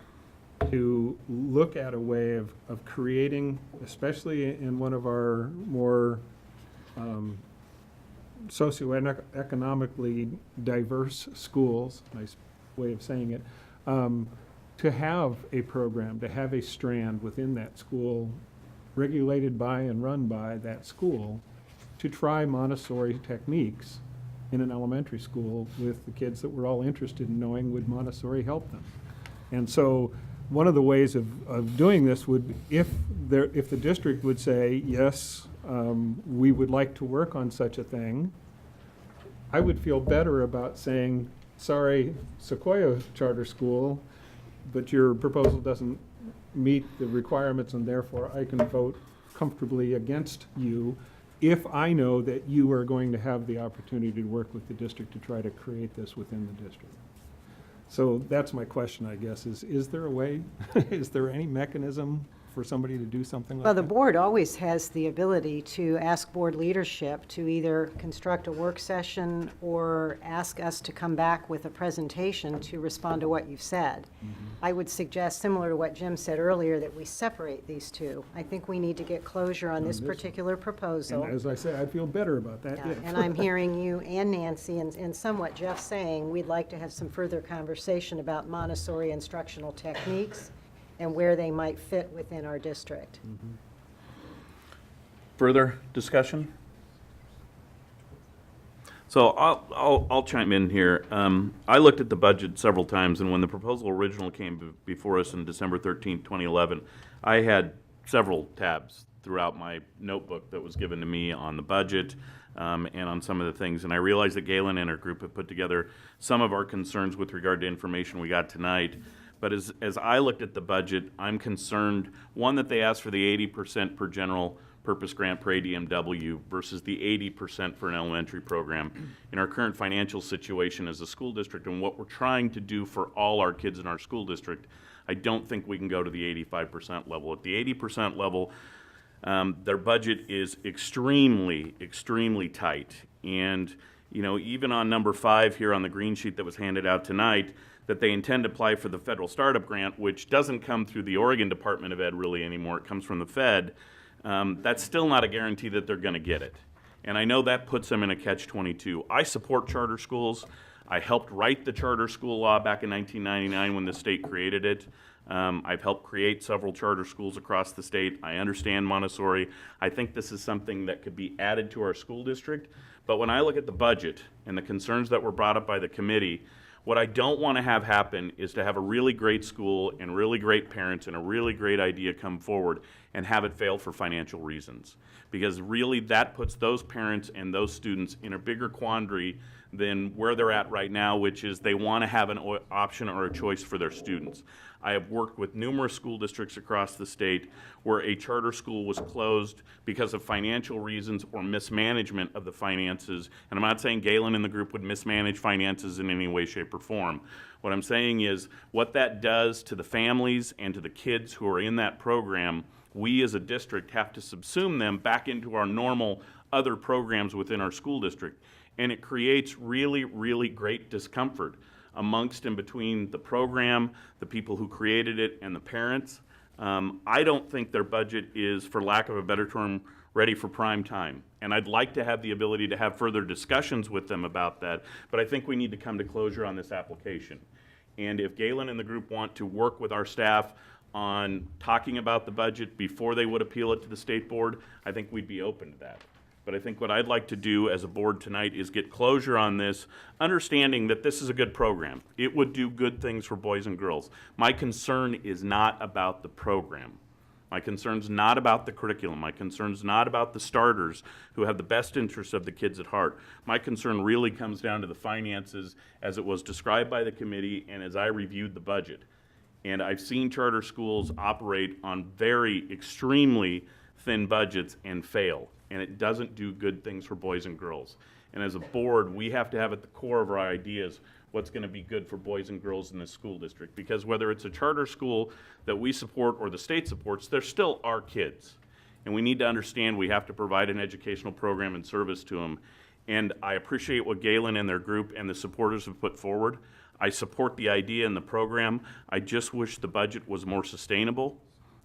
to look at a way of creating, especially in one of our more socioeconomically diverse schools, nice way of saying it, to have a program, to have a strand within that school regulated by and run by that school to try Montessori techniques in an elementary school with the kids that we're all interested in knowing would Montessori help them. And so one of the ways of doing this would, if the district would say, yes, we would like to work on such a thing, I would feel better about saying, sorry, Sequoia Charter School, but your proposal doesn't meet the requirements and therefore I can vote comfortably against you if I know that you are going to have the opportunity to work with the district to try to create this within the district. So that's my question, I guess, is there a way, is there any mechanism for somebody to do something like Well, that? the board always has the ability to ask board leadership to either construct a work session or ask us to come back with a presentation to respond to what you've said. I would suggest, similar to what Jim said earlier, that we separate these two. I think we need to get closure on this particular proposal. And as I say, I feel better about that. Yeah, and I'm hearing you and Nancy and somewhat Jeff saying we'd like to have some further conversation about Montessori instructional techniques and where they might fit within our district. Further discussion? So I'll chime in here. I looked at the budget several times, and when the proposal originally came before us in December 13th, 2011, I had several tabs throughout my notebook that was given to me on the budget and on some of the things. And I realized that Galen and her group have put together some of our concerns with regard to information we got tonight. But as I looked at the budget, I'm concerned, one, that they asked for the 80% per general purpose grant per ADMW versus the 80% for an elementary program. In our current financial situation as a school district and what we're trying to do for all our kids in our school district, I don't think we can go to the 85% level. At the 80% level, their budget is extremely, extremely tight. And, you know, even on number 5 here on the green sheet that was handed out tonight, that they intend to apply for the federal startup grant, which doesn't come through the Oregon Department of Ed really anymore. It comes from the Fed. That's still not a guarantee that they're going to get it. And I know that puts them in a catch-22. I support charter schools. I helped write the charter school law back in 1999 when the state created it. I've helped create several charter schools across the state. I understand Montessori. I think this is something that could be added to our school district. But when I look at the budget and the concerns that were brought up by the committee, what I don't want to have happen is to have a really great school and really great parents and a really great idea come forward and have it fail for financial reasons. Because really that puts those parents and those students in a bigger quandary than where they're at right now, which is they want to have an option or a choice for their students. I have worked with numerous school districts across the state where a charter school was closed because of financial reasons or mismanagement of the finances. And I'm not saying Galen and the group would mismanage finances in any way, shape, or form. What I'm saying is what that does to the families and to the kids who are in that program, we as a district have to subsume them back into our normal other programs within our school district. And it creates really, really great discomfort amongst and between the program, the people who created it, and the parents. I don't think their budget is, for lack of a better term, ready for prime time. And I'd like to have the ability to have further discussions with them about that, but I think we need to come to closure on this application. And if Galen and the group want to work with our staff on talking about the budget before they would appeal it to the state board, I think we'd be open to that. But I think what I'd like to do as a board tonight is get closure on this, understanding that this is a good program. It would do good things for boys and girls. My concern is not about the program. My concern's not about the curriculum. My concern's not about the starters who have the best interests of the kids at heart. My concern really comes down to the finances as it was described by the committee and as I reviewed the budget. And I've seen charter schools operate on very extremely thin budgets and fail. And it doesn't do good things for boys and girls. And as a board, we have to have at the core of our ideas what's going to be good for boys and girls in this school district. Because whether it's a charter school that we support or the state supports, they're still our kids. And we need to understand we have to provide an educational program and service to them. And I appreciate what Galen and their group and the supporters have put forward. I support the idea and the program. I just wish the budget was more sustainable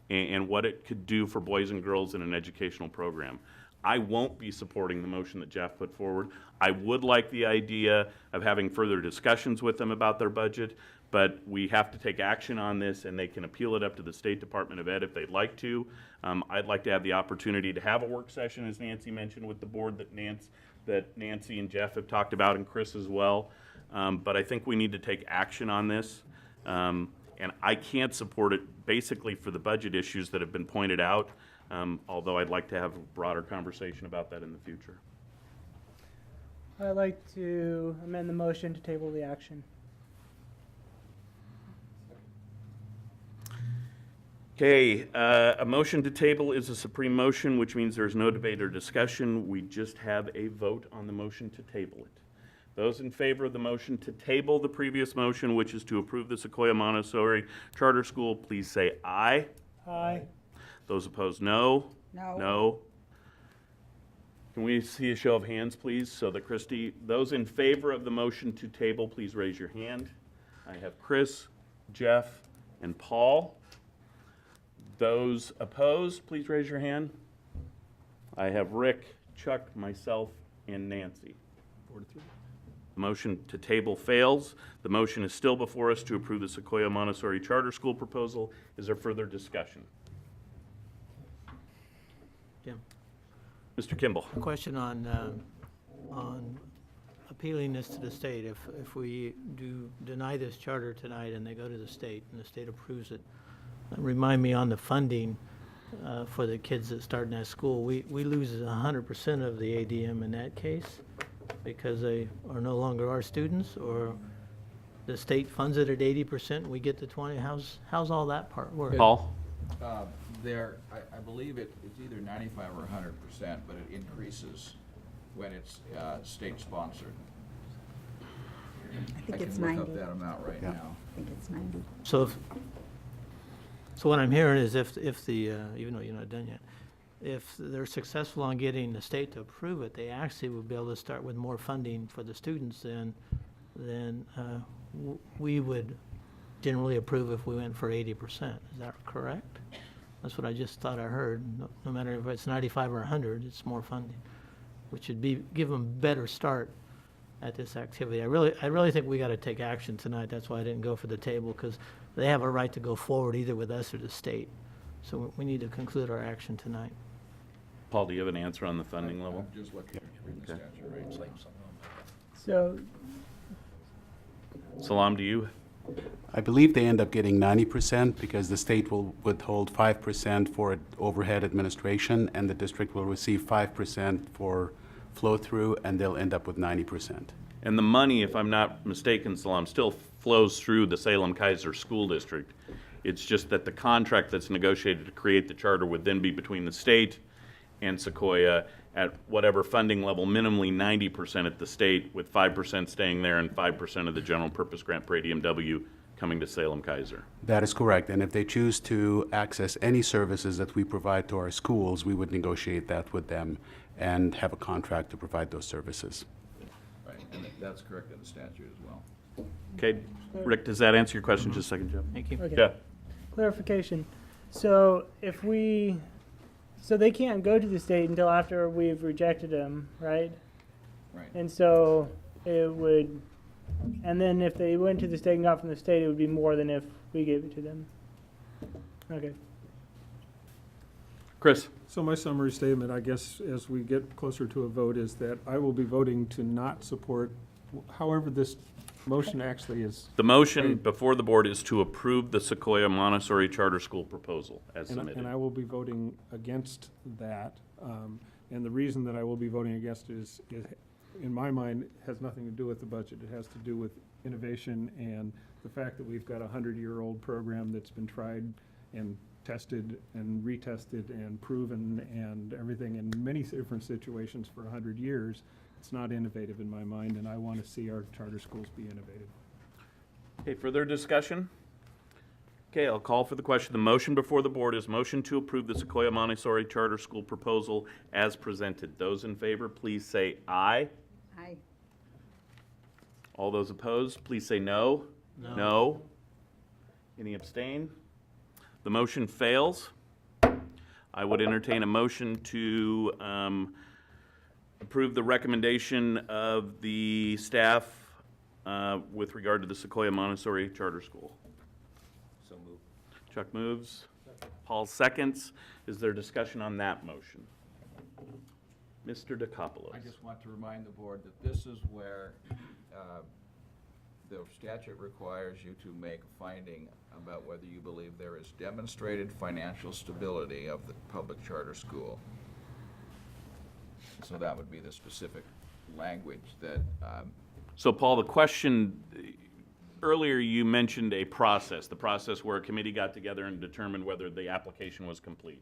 and what it could do for boys and girls in an educational program. I won't be supporting the motion that Jeff put forward. I would like the idea of having further discussions with them about their budget, but we have to take action on this, and they can appeal it up to the State Department of Ed if they'd like to. I'd like to have the opportunity to have a work session, as Nancy mentioned, with the board that Nancy and Jeff have talked about, and Chris as well. But I think we need to take action on this. And I can't support it basically for the budget issues that have been pointed out, although I'd like to have a broader conversation about that in the future. I'd like to amend the motion to table the action. Okay, a motion to table is a supreme motion, which means there's no debate or discussion. We just have a vote on the motion to table it. Those in favor of the motion to table the previous motion, which is to approve the Sequoia Montessori Charter School, please say aye. Aye. Those opposed, no. No. No. Can we see a show of hands, please, so that Christie, those in favor of the motion to table, please raise your hand. I have Chris, Jeff, and Paul. Those opposed, please raise your hand. I have Rick, Chuck, myself, and Nancy. 4-3. The motion to table fails. The motion is still before us to approve the Sequoia Montessori Charter School proposal. Is there further discussion? Jim, Mr. Kimball. a question on appealing this to the state. If we do deny this charter tonight and they go to the state and the state approves it, remind me on the funding for the kids that start in that school. We lose 100% of the ADM in that case because they are no longer our students, or the state funds it at 80% and we get the 20. How's all that part work? Paul? I believe it's either 95 or 100%, but it increases when it's state-sponsored. I think it's can 90. look up that amount right now. I think it's 90. So what I'm hearing is if the, even though you're not done yet, if they're successful on getting the state to approve it, they actually would be able to start with more funding for the students than we would generally approve if we went for 80%. Is that correct? That's what I just thought I heard. No matter if it's 95 or 100, it's more funding, which would give them a better start at this activity. I really think we got to take action tonight. That's why I didn't go for the table, because they have a right to go forward either with us or the state. So we need to conclude our action tonight. Paul, do you have an answer on the funding level? I'm just looking at the statute, right? So, Salam, do you? I believe they end up getting 90% because the state will withhold 5% for overhead administration, and the district will receive 5% for flow-through, and they'll end up with 90%. And the money, if I'm not mistaken, Salam, still flows through the Salem-Keizer School District. It's just that the contract that's negotiated to create the charter would then be between the state and Sequoia at whatever funding level, minimally 90% at the state, with 5% staying there and 5% of the general purpose grant per ADMW coming to Salem-Keizer. That is correct, and if they choose to access any services that we provide to our schools, we would negotiate that with them and have a contract to provide those services. Right, and that's correct in the statute as well. Okay, Rick, does that answer your question? Just a second, Jeff. Thank you. okay. Yeah. Clarification. So so they can't go to the state until after we've rejected them, right? Right. And so it would, and then if they went to the state and got from the state, it would be more than if we gave it to them. Okay. Chris? So my summary statement, I guess, as we get closer to a vote, is that I will be voting to not support, however this motion actually is. The motion before the board is to approve the Sequoia Montessori Charter School proposal as And submitted. I will be voting against that. And the reason that I will be voting against it is, in my mind, has nothing to do with the budget. It has to do with innovation and the fact that we've got a 100-year-old program that's been tried and tested and retested and proven and everything in many different situations for 100 years. it's not innovative in my mind, and I want to see our charter schools be innovative. Okay, further discussion? Okay, I'll call for the question. The motion before the board is motion to approve the Sequoia Montessori Charter School proposal as presented. Those in favor, please say aye. Aye. All those opposed, please say no. No. Any abstain? The motion fails. I would entertain a motion to approve the recommendation of the staff with regard to the Sequoia Montessori Charter School. So moved. Chuck moves. Paul seconds. Is there discussion on that motion? Mr. DeCopoulos. I just want to remind the board that this is where the statute requires you to make a finding about whether you believe there is demonstrated financial stability of the public charter school. So that would be the specific language that, So, Paul, the question, earlier you mentioned a process, the process where a committee got together and determined whether the application was complete.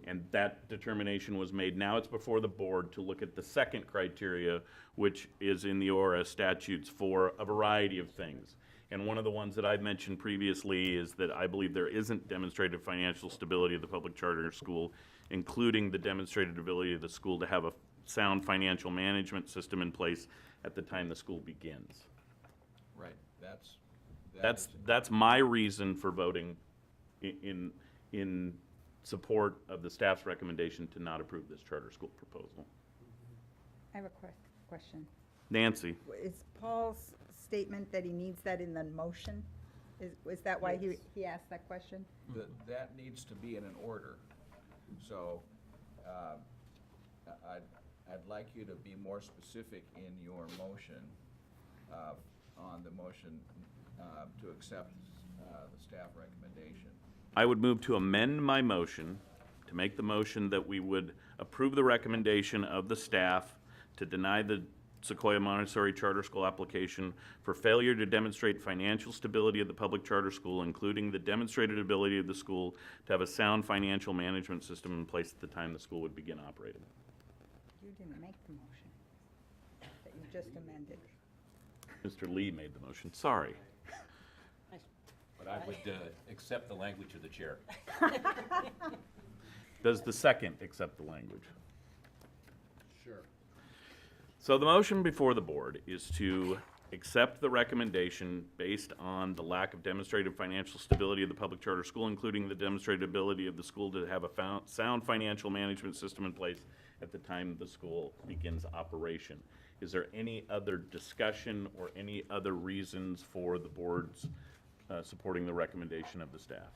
And that determination was made. Now it's before the board to look at the second criteria, which is in the ORS statutes for a variety of things. And one of the ones that I've mentioned previously is that I believe there isn't demonstrated financial stability of the public charter school, including the demonstrated ability of the school to have a sound financial management system in place at the time the school begins. right, That's my reason for voting in support of the staff's recommendation to not approve this charter school proposal. I have a question. Nancy? Is Paul's statement that he needs that in the motion? Is that why Yes. he asked that question? that needs to be in an order. So, I'd like you to be more specific in your motion, on the motion, to accept, the staff recommendation. I would move to amend my motion, to make the motion that we would approve the recommendation of the staff to deny the Sequoia Montessori Charter School application for failure to demonstrate financial stability of the public charter school, including the demonstrated ability of the school to have a sound financial management system in place at the time the school would begin operating. You didn't make the motion that you just amended. Mr. Lee made the motion, sorry. But I would accept the language of the chair. Does the second accept the language? Sure. So the motion before the board is to accept the recommendation based on the lack of demonstrated financial stability of the public charter school, including the demonstrated ability of the school to have a sound financial management system in place at the time the school begins operation. Is there any other discussion or any other reasons for the board's supporting the recommendation of the staff?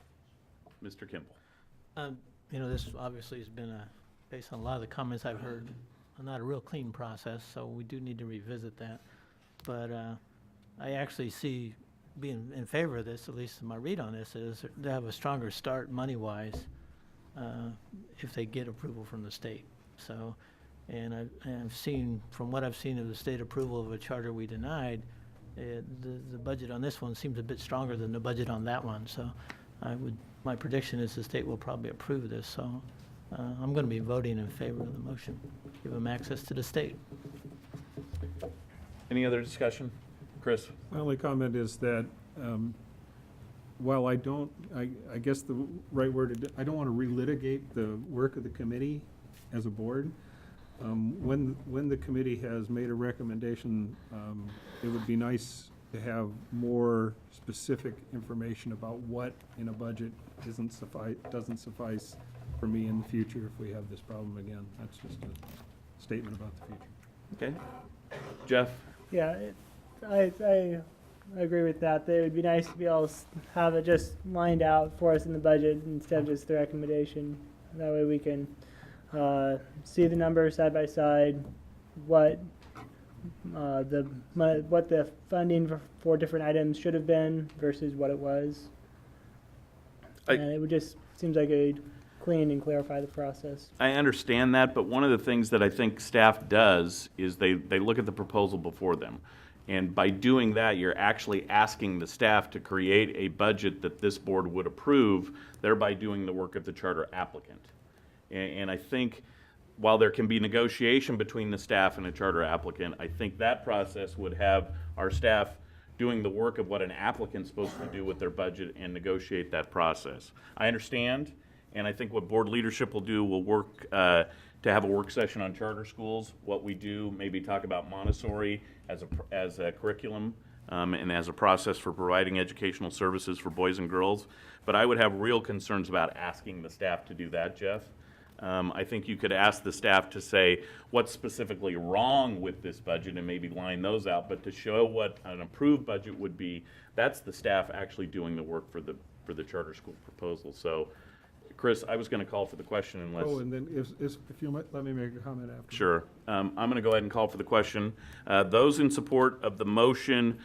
Mr. Kimball. This obviously has been based on a lot of the comments I've heard, not a real clean process, so we do need to revisit that. But I actually see being in favor of this, at least my read on this, is to have a stronger start money-wise if they get approval from the state. So, and I've seen, from what I've seen of the state approval of a charter we denied, the budget on this one seems a bit stronger than the budget on that one. So my prediction is the state will probably approve this. So I'm going to be voting in favor of the motion. Give them access to the state. Any other discussion? Chris? My only comment is that while I guess the right word, I don't want to relitigate the work of the committee as a board. When the committee has made a recommendation, it would be nice to have more specific information about what in a budget doesn't suffice for me in the future if we have this problem again. That's just a statement about the future. Okay. Jeff? Yeah, I agree with that. It would be nice to be able to have it just lined out for us in the budget instead of just the recommendation. That way we can see the numbers side by side, what the funding for different items should have been versus what it was. And it would just seems like a clean and clarify the process. I understand that, but one of the things that I think staff does is they look at the proposal before them. And by doing that, you're actually asking the staff to create a budget that this board would approve, thereby doing the work of the charter applicant. And I think while there can be negotiation between the staff and a charter applicant, I think that process would have our staff doing the work of what an applicant's supposed to do with their budget and negotiate that process. I understand, and I think what board leadership will do will work to have a work session on charter schools, what we do, maybe talk about Montessori as a curriculum and as a process for providing educational services for boys and girls. But I would have real concerns about asking the staff to do that, Jeff. I think you could ask the staff to say what's specifically wrong with this budget and maybe line those out, but to show what an approved budget would be, that's the staff actually doing the work for the charter school proposal. So, Chris, I was going to call for the question unless... Oh, and then if you might, let me make a comment after. Sure. I'm going to go ahead and call for the question. Those in support of the motion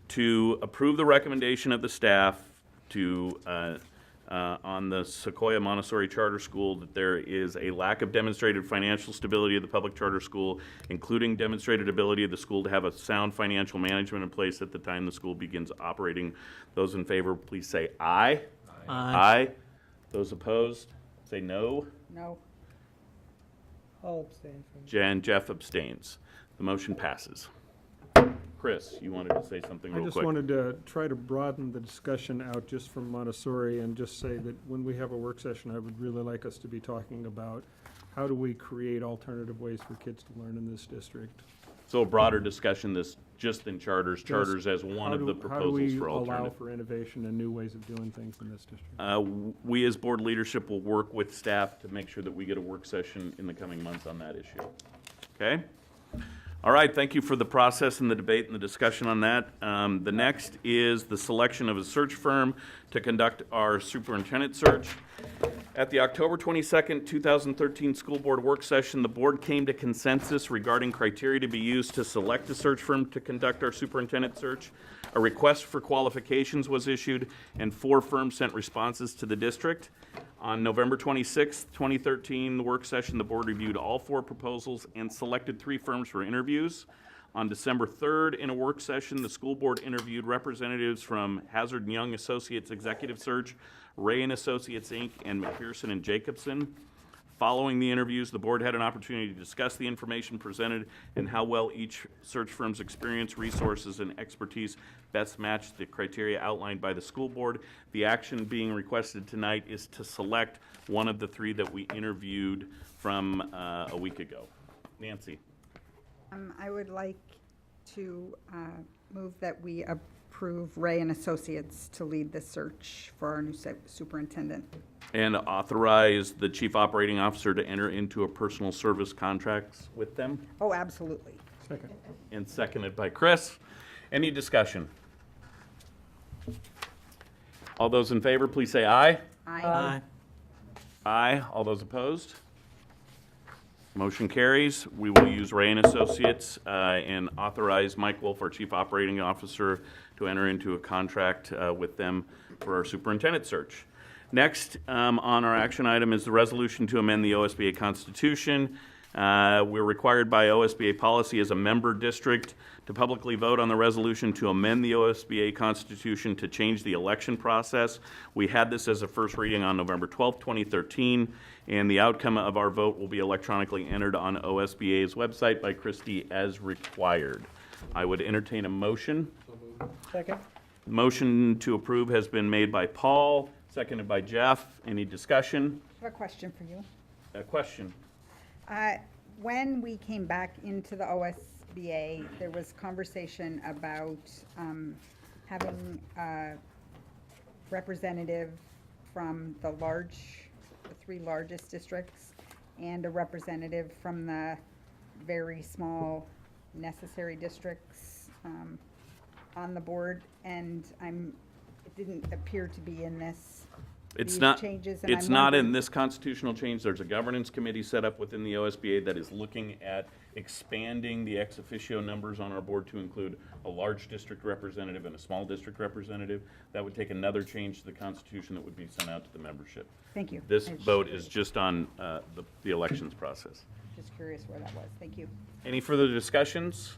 to approve the recommendation of the staff to on the Sequoia Montessori Charter School, that there is a lack of demonstrated financial stability of the public charter school, including demonstrated ability of the school to have a sound financial management in place at the time the school begins operating. Those in favor, please say aye. Aye. Aye. Those opposed, say no. No. I'll abstain from. Jeff abstains. The motion passes. Chris, you wanted to say something I real just quick. wanted to try to broaden the discussion out just from Montessori and just say that when we have a work session, I would really like us to be talking about how do we create alternative ways for kids to learn in this district. So a broader discussion, this just in charters as one of the proposals for How do we allow alternative. for innovation and new ways of doing things in this district? We as board leadership will work with staff to make sure that we get a work session in the coming months on that issue. Okay? All right, thank you for the process and the debate and the discussion on that. The next is the selection of a search firm to conduct our superintendent search. At the October 22nd, 2013 school board work session, the board came to consensus regarding criteria to be used to select a search firm to conduct our superintendent search. A request for qualifications was issued, and 4 firms sent responses to the district. On November 26th, 2013, the work session, the board reviewed all 4 proposals and selected 3 firms for interviews. On December 3rd, in a work session, the school board interviewed representatives from Hazard & Young Associates Executive Search, Ray & Associates, Inc., and McPherson & Jacobson. Following the interviews, the board had an opportunity to discuss the information presented and how well each search firm's experience, resources, and expertise best matched the criteria outlined by the school board. The action being requested tonight is to select one of the 3 that we interviewed from a week ago. Nancy. I would like to move that we approve Ray and Associates to lead the search for our new superintendent. And authorize the chief operating officer to enter into a personal service contracts with them. Oh, absolutely. Second. And seconded by Chris. Any discussion? All those in favor, please say aye. Aye. Aye. All those opposed? Motion carries. We will use Ray and Associates and authorize Mike Wolf, our Chief Operating Officer, to enter into a contract with them for our superintendent search. Next on our action item is the resolution to amend the OSBA Constitution. We're required by OSBA policy as a member district to publicly vote on the resolution to amend the OSBA Constitution to change the election process. We had this as a first reading on November 12th, 2013, and the outcome of our vote will be electronically entered on OSBA's website by Christie as required. I would entertain a motion. Second. Motion to approve has been made by Paul, seconded by Jeff. Any discussion? I have a question for you. A question? When we came back into the OSBA, there was conversation about having a representative from the 3 largest districts and a representative from the very small necessary districts on the board, and it didn't appear to be in these changes. And It's I'm not in wondering- this constitutional change. There's a governance committee set up within the OSBA that is looking at expanding the ex officio numbers on our board to include a large district representative and a small district representative. That would take another change to the Constitution that would be sent out to the membership. Thank you. This I was vote is just on the elections process. Just curious where that was. Thank you. Any further discussions?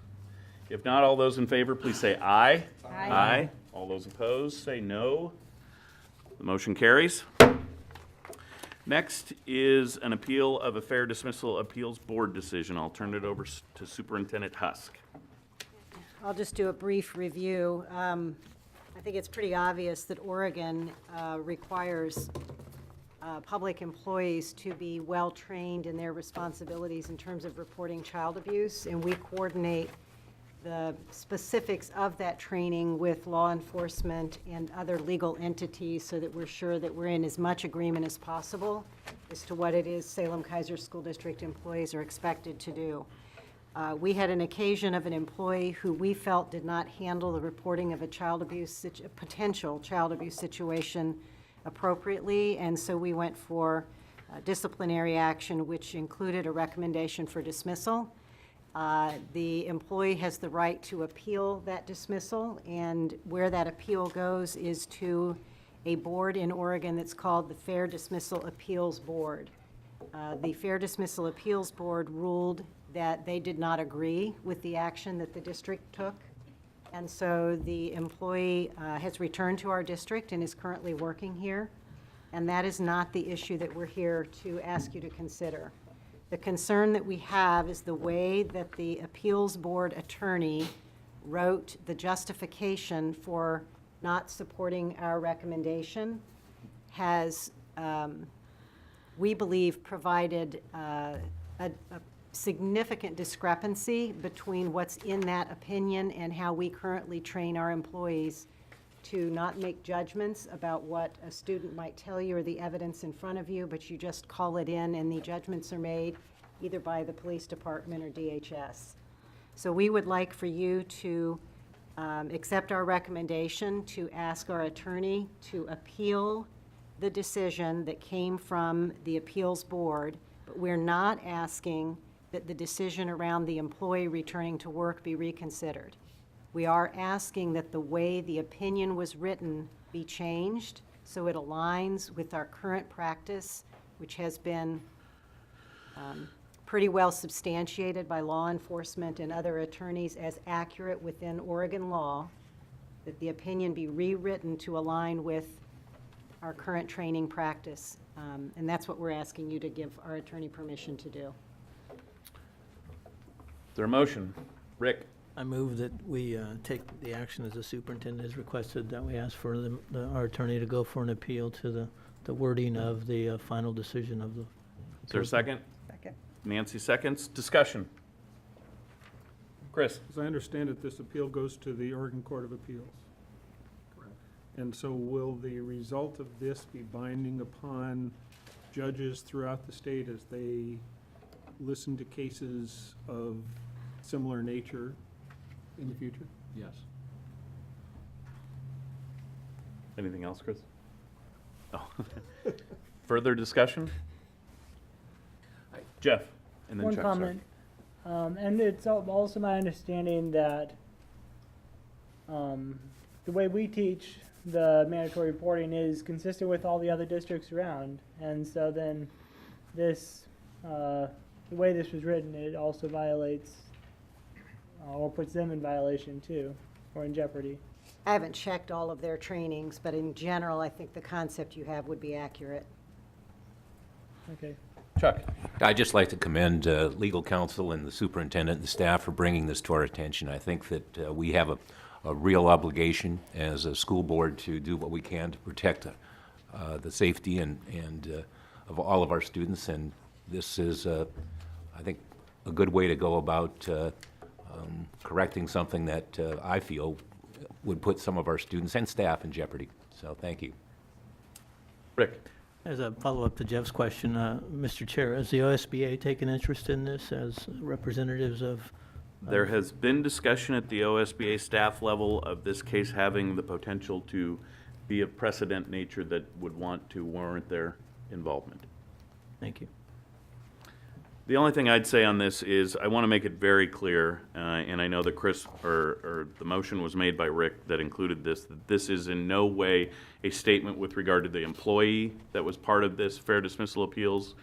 If not, all those in favor, please say aye. Aye. All those opposed, say no. The motion carries. Next is an appeal of a fair dismissal appeals board decision. I'll turn it over to Superintendent Husk. I'll just do a brief review. I think it's pretty obvious that Oregon requires public employees to be well-trained in their responsibilities in terms of reporting child abuse, and we coordinate the specifics of that training with law enforcement and other legal entities so that we're sure that we're in as much agreement as possible as to what it is Salem-Keizer School District employees are expected to do. We had an occasion of an employee who we felt did not handle the reporting of a potential child abuse situation appropriately, and so we went for disciplinary action, which included a recommendation for dismissal. The employee has the right to appeal that dismissal, and where that appeal goes is to a board in Oregon that's called the Fair Dismissal Appeals Board. The Fair Dismissal Appeals Board ruled that they did not agree with the action that the district took, and so the employee has returned to our district and is currently working here, and that is not the issue that we're here to ask you to consider. The concern that we have is the way that the appeals board attorney wrote the justification for not supporting our recommendation has, we believe, provided a significant discrepancy between what's in that opinion and how we currently train our employees to not make judgments about what a student might tell you or the evidence in front of you, but you just call it in and the judgments are made either by the police department or DHS. So we would like for you to accept our recommendation to ask our attorney to appeal the decision that came from the appeals board, but we're not asking that the decision around the employee returning to work be reconsidered. We are asking that the way the opinion was written be changed so it aligns with our current practice, which has been pretty well substantiated by law enforcement and other attorneys as accurate within Oregon law, that the opinion be rewritten to align with our current training practice. And that's what we're asking you to give our attorney permission to do. Is there a motion? Rick? I move that we take the action as the superintendent has requested, that we ask for our attorney to go for an appeal to the wording of the final decision of the. Is there a second? Second. Nancy seconds. Discussion. Chris? As I understand it, this appeal goes to the Oregon Court of Appeals. Correct. And so will the result of this be binding upon judges throughout the state as they listen to cases of similar nature in the future? Yes. Anything else, Chris? Oh. Further discussion? Jeff? And then One Chuck, comment. And it's also my understanding that the way we teach the mandatory reporting is consistent with all the other districts around. And so then this, the way this was written, it also violates or puts them in violation too, or in jeopardy. I haven't checked all of their trainings, but in general, I think the concept you have would be accurate. Okay. Chuck? I'd just like to commend legal counsel and the superintendent and the staff for bringing this to our attention. I think that we have a real obligation as a school board to do what we can to protect the safety and of all of our students, and this is, I think, a good way to go about correcting something that I feel would put some of our students and staff in jeopardy. So thank you. Rick? As a follow-up to Jeff's question, Mr. Chair, has the OSBA taken interest in this as representatives of? There has been discussion at the OSBA staff level of this case having the potential to be of precedent nature that would want to warrant their involvement. Thank you. The only thing I'd say on this is I want to make it very clear, and I know that Chris, or the motion was made by Rick that included this, that this is in no way a statement with regard to the employee that was part of this fair dismissal appeals.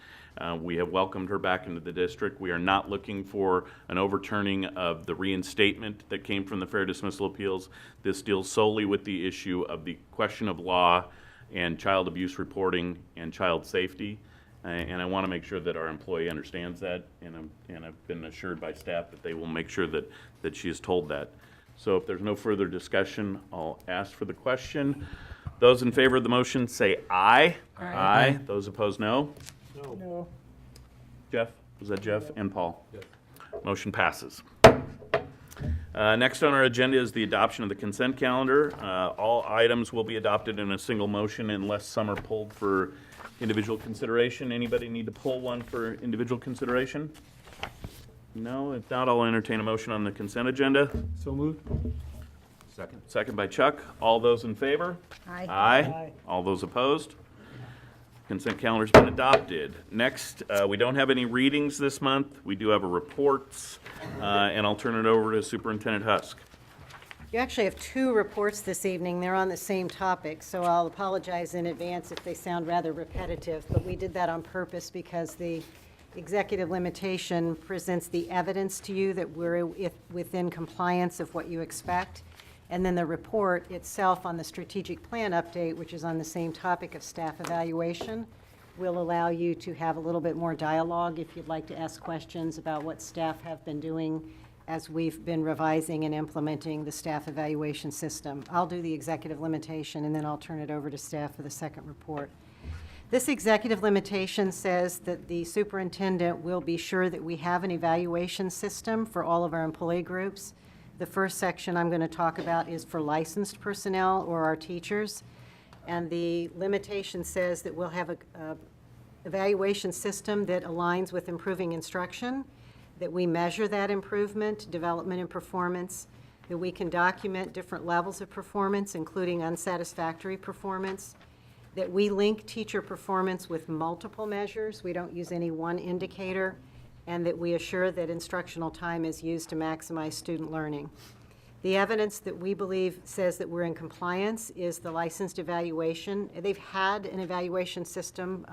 We have welcomed her back into the district. We are not looking for an overturning of the reinstatement that came from the fair dismissal appeals. This deals solely with the issue of the question of law and child abuse reporting and child safety. And I want to make sure that our employee understands that, and I've been assured by staff that they will make sure that she is told that. So if there's no further discussion, I'll ask for the question. Those in favor of the motion say aye. Aye. Those opposed, no. No. Jeff? Was that Jeff? And Paul? Yes. Motion passes. Next on our agenda is the adoption of the consent calendar. All items will be adopted in a single motion unless some are pulled for individual consideration. Anybody need to pull one for individual consideration? No? If not, I'll entertain a motion on the consent agenda. So moved. Second. Second by Chuck. All those in favor? Aye. Aye. All those opposed? Consent calendar's been adopted. Next, we don't have any readings this month. We do have a reports, and I'll turn it over to Superintendent Husk. You actually have two reports this evening. They're on the same topic, so I'll apologize in advance if they sound rather repetitive, but we did that on purpose because the executive limitation presents the evidence to you that we're within compliance of what you expect. And then the report itself on the strategic plan update, which is on the same topic of staff evaluation, will allow you to have a little bit more dialogue if you'd like to ask questions about what staff have been doing as we've been revising and implementing the staff evaluation system. I'll do the executive limitation, and then I'll turn it over to staff for the second report. This executive limitation says that the superintendent will be sure that we have an evaluation system for all of our employee groups. The first section I'm going to talk about is for licensed personnel or our teachers. And the limitation says that we'll have a evaluation system that aligns with improving instruction, that we measure that improvement, development, and performance, that we can document different levels of performance, including unsatisfactory performance, that we link teacher performance with multiple measures. We don't use any one indicator, and that we assure that instructional time is used to maximize student learning. The evidence that we believe says that we're in compliance is the licensed evaluation. They've had an evaluation system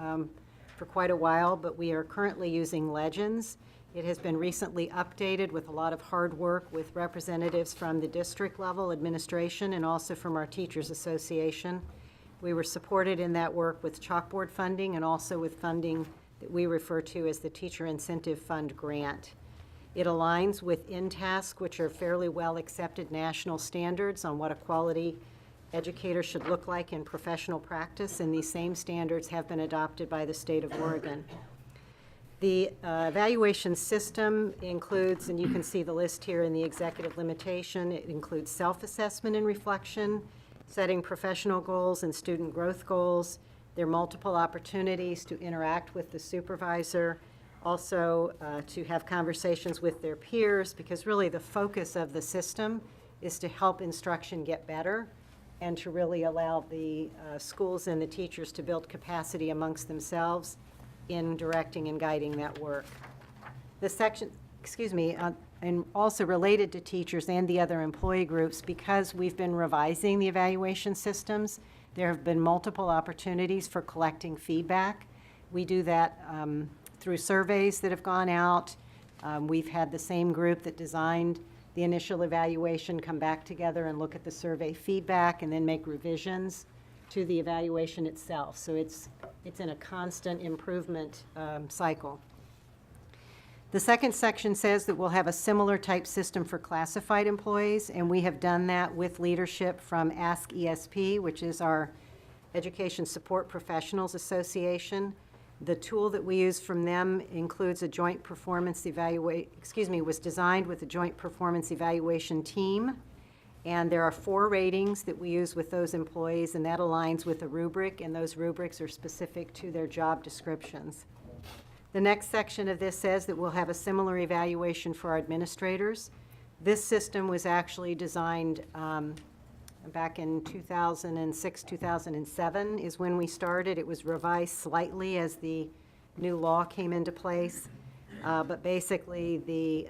for quite a while, but we are currently using Legends. It has been recently updated with a lot of hard work with representatives from the district level administration and also from our Teachers Association. We were supported in that work with chalkboard funding and also with funding that we refer to as the Teacher Incentive Fund grant. It aligns with InTask, which are fairly well-accepted national standards on what a quality educator should look like in professional practice, and these same standards have been adopted by the state of Oregon. The evaluation system includes, and you can see the list here in the executive limitation, it includes self-assessment and reflection, setting professional goals and student growth goals. There are multiple opportunities to interact with the supervisor, also to have conversations with their peers, because really the focus of the system is to help instruction get better and to really allow the schools and the teachers to build capacity amongst themselves in directing and guiding that work. The section, and also related to teachers and the other employee groups, because we've been revising the evaluation systems, there have been multiple opportunities for collecting feedback. We do that through surveys that have gone out. We've had the same group that designed the initial evaluation come back together and look at the survey feedback and then make revisions to the evaluation itself. So it's in a constant improvement cycle. The second section says that we'll have a similar type system for classified employees, and we have done that with leadership from Ask ESP, which is our Education Support Professionals Association. The tool that we use from them includes a joint performance was designed with a joint performance evaluation team. And there are 4 ratings that we use with those employees, and that aligns with a rubric, and those rubrics are specific to their job descriptions. The next section of this says that we'll have a similar evaluation for our administrators. This system was actually designed back in 2006, 2007 is when we started. It was revised slightly as the new law came into place. But basically, the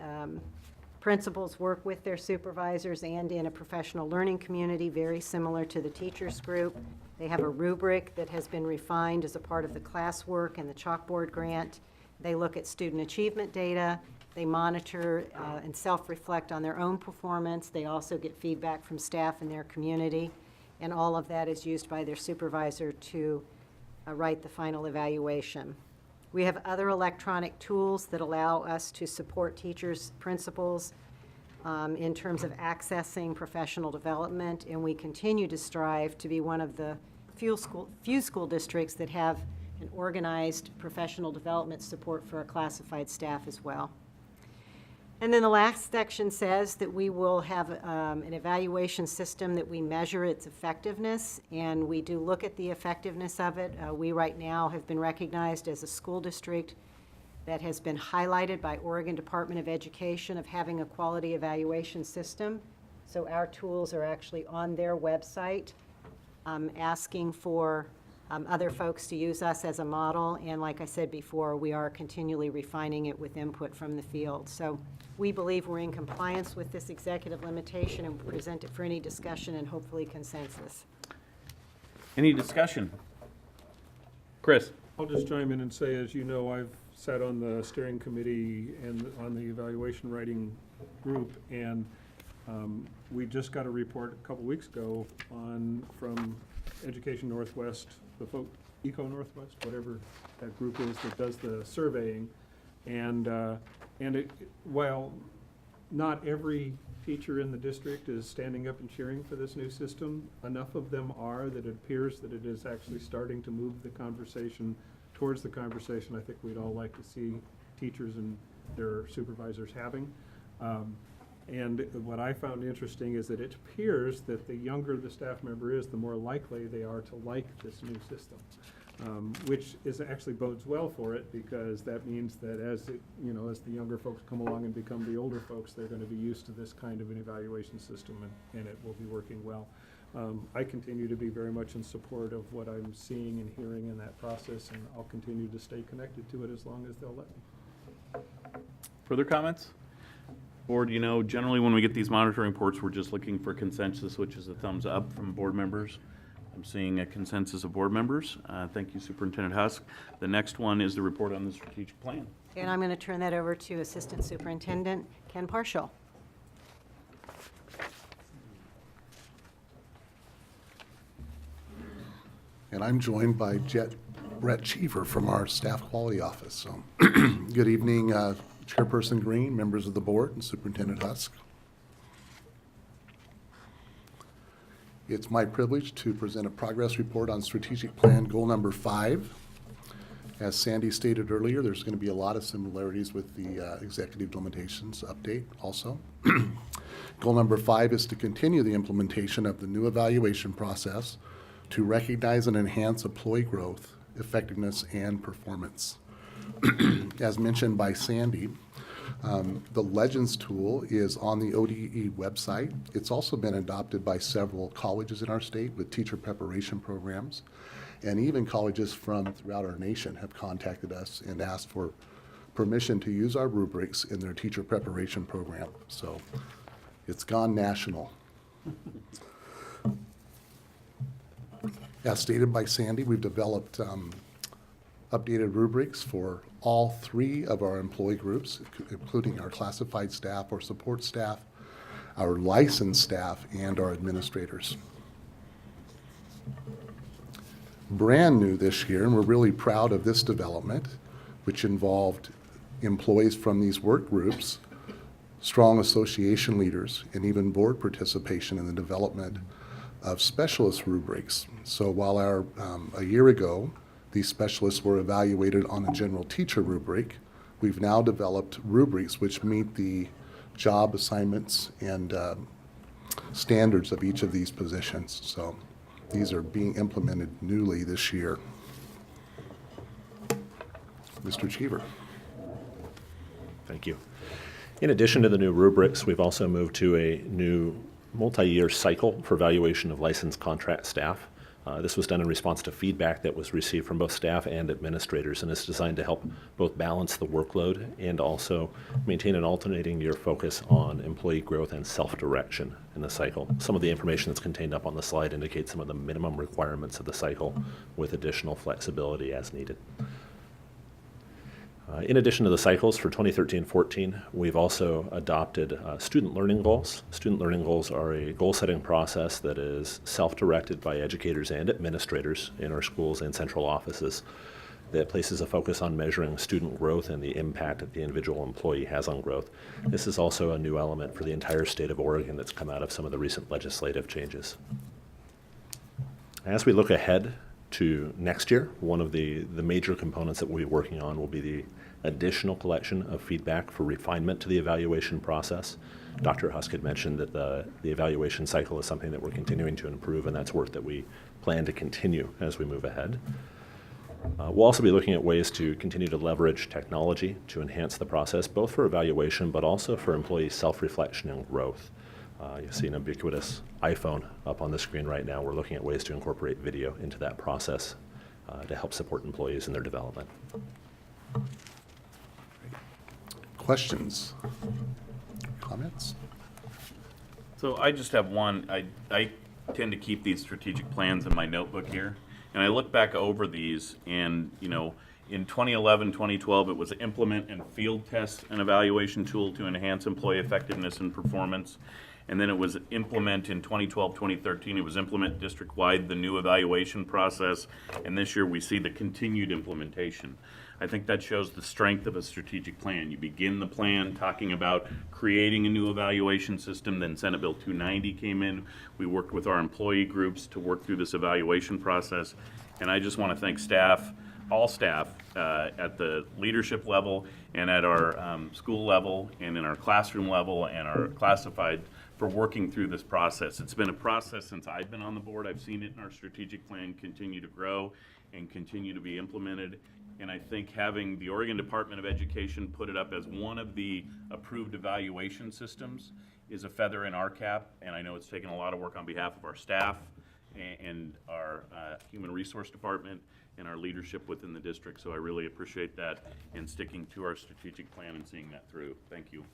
principals work with their supervisors and in a professional learning community, very similar to the teachers group. They have a rubric that has been refined as a part of the classwork and the chalkboard grant. They look at student achievement data. They monitor and self-reflect on their own performance. They also get feedback from staff in their community. and all of that is used by their supervisor to write the final evaluation. We have other electronic tools that allow us to support teachers, principals, in terms of accessing professional development, and we continue to strive to be one of the few school districts that have an organized professional development support for our classified staff as well. And then the last section says that we will have an evaluation system that we measure its effectiveness, and we do look at the effectiveness of it. We right now have been recognized as a school district that has been highlighted by Oregon Department of Education of having a quality evaluation system. So our tools are actually on their website, asking for other folks to use us as a model. And like I said before, we are continually refining it with input from the field. So we believe we're in compliance with this executive limitation and present it for any discussion and hopefully consensus. Any discussion? Chris? I'll just chime in and say, as you know, I've sat on the steering committee and on the evaluation writing group, and we just got a report a couple weeks ago from Education Northwest, Eco Northwest, whatever that group is that does the surveying, and while not every teacher in the district is standing up and cheering for this new system, enough of them are that it appears that it is actually starting to move the conversation towards the conversation I think we'd all like to see teachers and their supervisors having. And what I found interesting is that it appears that the younger the staff member is, the more likely they are to like this new system, which is actually bodes well for it, because that means that as the younger folks come along and become the older folks, they're going to be used to this kind of an evaluation system, and it will be working well. I continue to be very much in support of what I'm seeing and hearing in that process, and I'll continue to stay connected to it as long as they'll let me. Further comments? Board, generally when we get these monitoring reports, we're just looking for consensus, which is a thumbs up from board members. I'm seeing a consensus of board members. Thank you, Superintendent Husk. The next one is the report on the strategic plan. And I'm going to turn that over to Assistant Superintendent Ken Parshall. And I'm joined by Brett Cheever from our Staff Quality Office. So, good evening, Chairperson Green, members of the board, and Superintendent Husk. It's my privilege to present a progress report on strategic plan goal number 5. As Sandy stated earlier, there's going to be a lot of similarities with the executive limitations update also. Goal number 5 is to continue the implementation of the new evaluation process to recognize and enhance employee growth, effectiveness, and performance. As mentioned by Sandy, the Legends tool is on the ODE website. It's also been adopted by several colleges in our state with teacher preparation programs, and even colleges from throughout our nation have contacted us and asked for permission to use our rubrics in their teacher preparation program. So it's gone national. As stated by Sandy, we've developed updated rubrics for all 3 of our employee groups, including our classified staff or support staff, our licensed staff, and our administrators. Brand new this year, and we're really proud of this development, which involved employees from these work groups, strong association leaders, and even board participation in the development of specialist rubrics. So while a year ago, these specialists were evaluated on a general teacher rubric, we've now developed rubrics which meet the job assignments and standards of each of these positions. So these are being implemented newly this year. Mr. Cheever. Thank you. In addition to the new rubrics, we've also moved to a new multi-year cycle for evaluation of licensed contract staff. This was done in response to feedback that was received from both staff and administrators, and is designed to help both balance the workload and also maintain an alternating year focus on employee growth and self-direction in the cycle. Some of the information that's contained up on the slide indicates some of the minimum requirements of the cycle with additional flexibility as needed. In addition to the cycles for 2013-14, we've also adopted student learning goals. Student learning goals are a goal-setting process that is self-directed by educators and administrators in our schools and central offices that places a focus on measuring student growth and the impact that the individual employee has on growth. This is also a new element for the entire state of Oregon that's come out of some of the recent legislative changes. As we look ahead to next year, one of the major components that we'll be working on will be the additional collection of feedback for refinement to the evaluation process. Dr. Husk had mentioned that the evaluation cycle is something that we're continuing to improve, and that's work that we plan to continue as we move ahead. We'll also be looking at ways to continue to leverage technology to enhance the process, both for evaluation but also for employee self-reflection and growth. You see an ubiquitous iPhone up on the screen right now. We're looking at ways to incorporate video into that process to help support employees in their development. Questions? Comments? So I just have one. I tend to keep these strategic plans in my notebook here. And I look back over these and, you know, in 2011, 2012, it was implement and field test an evaluation tool to enhance employee effectiveness and performance. And then it was implement in 2012, 2013, it was implement district-wide the new evaluation process. And this year we see the continued implementation. I think that shows the strength of a strategic plan. You begin the plan talking about creating a new evaluation system, then Senate Bill 290 came in. We worked with our employee groups to work through this evaluation process. And I just want to thank staff, all staff, at the leadership level and at our school level and in our classroom level and our classified for working through this process. It's been a process since I've been on the board. I've seen it in our strategic plan continue to grow and continue to be implemented. And I think having the Oregon Department of Education put it up as one of the approved evaluation systems is a feather in our cap. And I know it's taken a lot of work on behalf of our staff and our Human Resource Department and our leadership within the district. So I really appreciate that and sticking to our strategic plan and seeing that through. Thank you.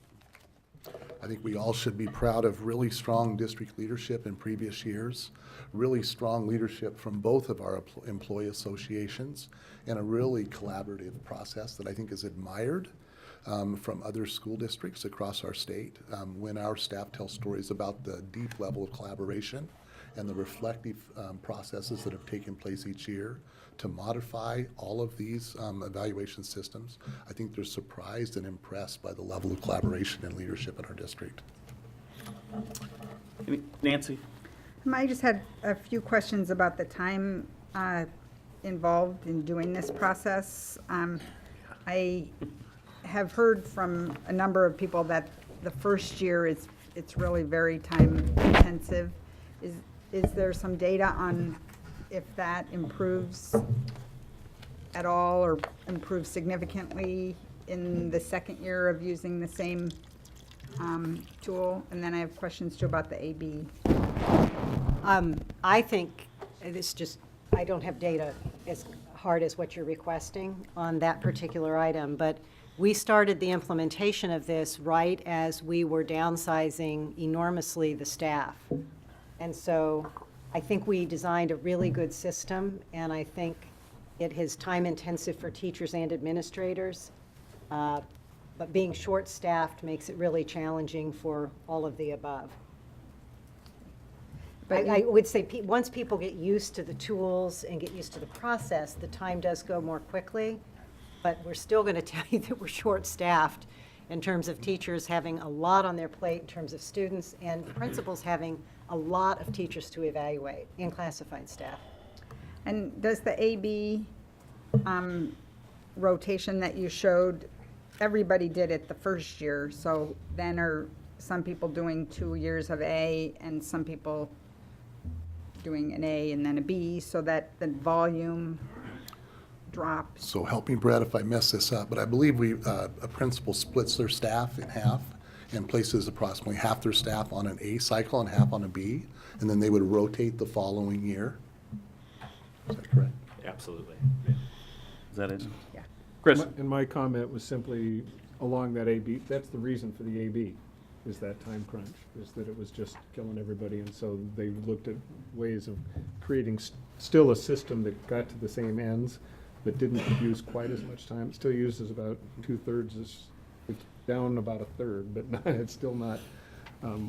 I think we all should be proud of really strong district leadership in previous years, really strong leadership from both of our employee associations, and a really collaborative process that I think is admired from other school districts across our state. When our staff tell stories about the deep level of collaboration and the reflective processes that have taken place each year to modify all of these evaluation systems, I think they're surprised and impressed by the level of collaboration and leadership in our district. Nancy? I just had a few questions about the time involved in doing this process. I have heard from a number of people that the first year it's really very time intensive. Is there some data on if that improves at all or improves significantly in the second year of using the same tool? And then I have questions too about the AB. I think it's just, I don't have data as hard as what you're requesting on that particular item, but we started the implementation of this right as we were downsizing enormously the staff. And so I think we designed a really good system, and I think it is time intensive for teachers and administrators. But being short-staffed makes it really challenging for all of the above. But I would say once people get used to the tools and get used to the process, the time does go more quickly. But we're still going to tell you that we're short-staffed in terms of teachers having a lot on their plate, in terms of students, and principals having a lot of teachers to evaluate in classified staff. And does the AB rotation that you showed, everybody did it the first year, so then are some people doing 2 years of A and some people doing an A and then a B so that the volume drops? So help me, Brett, if I mess this up, but I believe a principal splits their staff in half and places approximately half their staff on an A cycle and half on a B, and then they would rotate the following year. Is that correct? Absolutely. Is that it? Yeah. Chris? And my comment was simply along that AB, that's the reason for the AB, is that time crunch, is that it was just killing everybody. And so they looked at ways of creating still a system that got to the same ends, that didn't use quite as much time. It still uses about 2/3, it's down about 1/3, but it's still not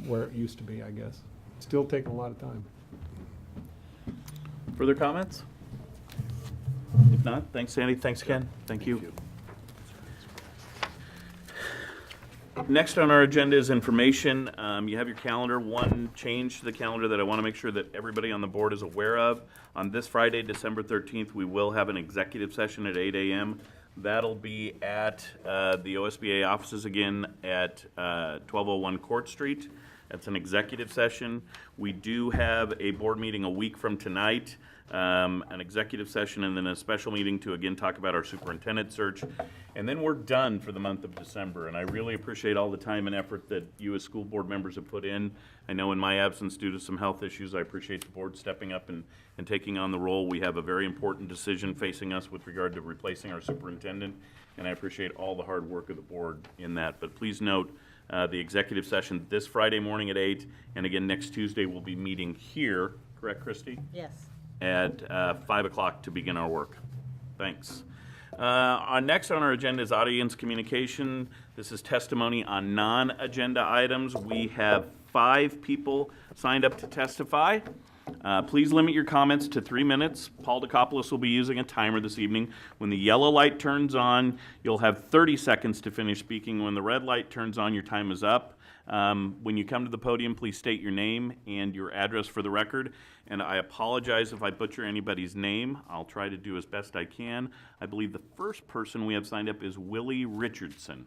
where it used to be, I guess. Still taking a lot of time. Further comments? If not, thanks, Sandy. Thanks, Ken. Thank you. Next on our agenda is information. You have your calendar. One change to the calendar that I want to make sure that everybody on the board is aware of. On this Friday, December 13th, we will have an executive session at 8 a.m. That'll be at the OSBA offices again at 1201 Court Street. That's an executive session. We do have a board meeting a week from tonight, an executive session, and then a special meeting to again talk about our superintendent search. And then we're done for the month of December. And I really appreciate all the time and effort that you as school board members have put in. I know in my absence due to some health issues, I appreciate the board stepping up and taking on the role. We have a very important decision facing us with regard to replacing our superintendent. And I appreciate all the hard work of the board in that. But please note, the executive session this Friday morning at 8, and again next Tuesday we'll be meeting here, correct, Christy? Yes. At 5 o'clock to begin our work. Thanks. Next on our agenda is audience communication. This is testimony on non-agenda items. We have 5 people signed up to testify. Please limit your comments to 3 minutes. Paul DeCopolis will be using a timer this evening. When the yellow light turns on, you'll have 30 seconds to finish speaking. When the red light turns on, your time is up. When you come to the podium, please state your name and your address for the record. And I apologize if I butcher anybody's name. I'll try to do as best I can. I believe the first person we have signed up is Willie Richardson.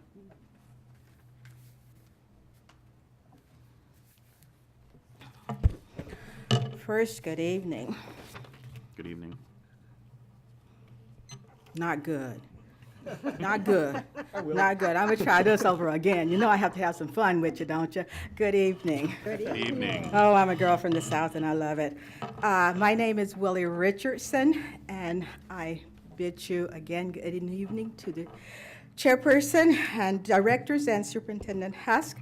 First, good evening. Good evening. Not good. Not good. Not good. I'm going to try this over again. You know I have to have some fun with you, don't you? Good evening. Good evening. Oh, I'm a girl from the South, and I love it. My name is Willie Richardson, and I bid you again good evening to the chairperson and directors and Superintendent Husk.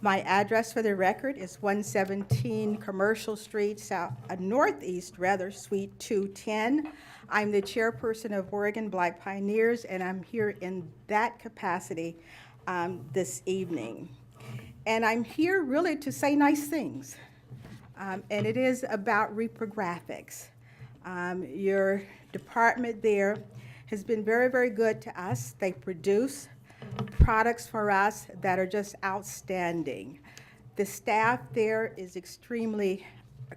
My address for the record is 117 Commercial Street, Northeast, Suite 210. I'm the chairperson of Oregon Black Pioneers, and I'm here in that capacity this evening. And I'm here really to say nice things, and it is about reprographics. Your department there has been very, very good to us. They produce products for us that are just outstanding. The staff there is extremely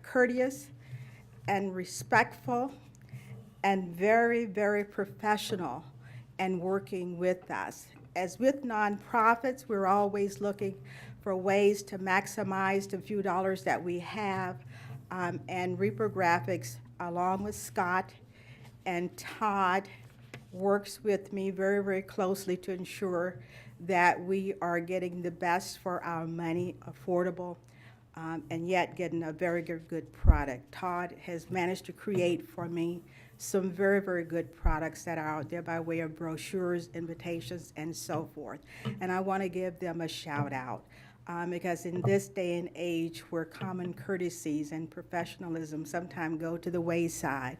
courteous and respectful and very, very professional and working with us. As with nonprofits, we're always looking for ways to maximize the few dollars that we have, and Reprographics, along with Scott and Todd, works with me very, very closely to ensure that we are getting the best for our money, affordable, and yet getting a very good product. Todd has managed to create for me some very, very good products that are out there by way of brochures, invitations, and so forth. And I want to give them a shout out. Because in this day and age where common courtesies and professionalism sometimes go to the wayside,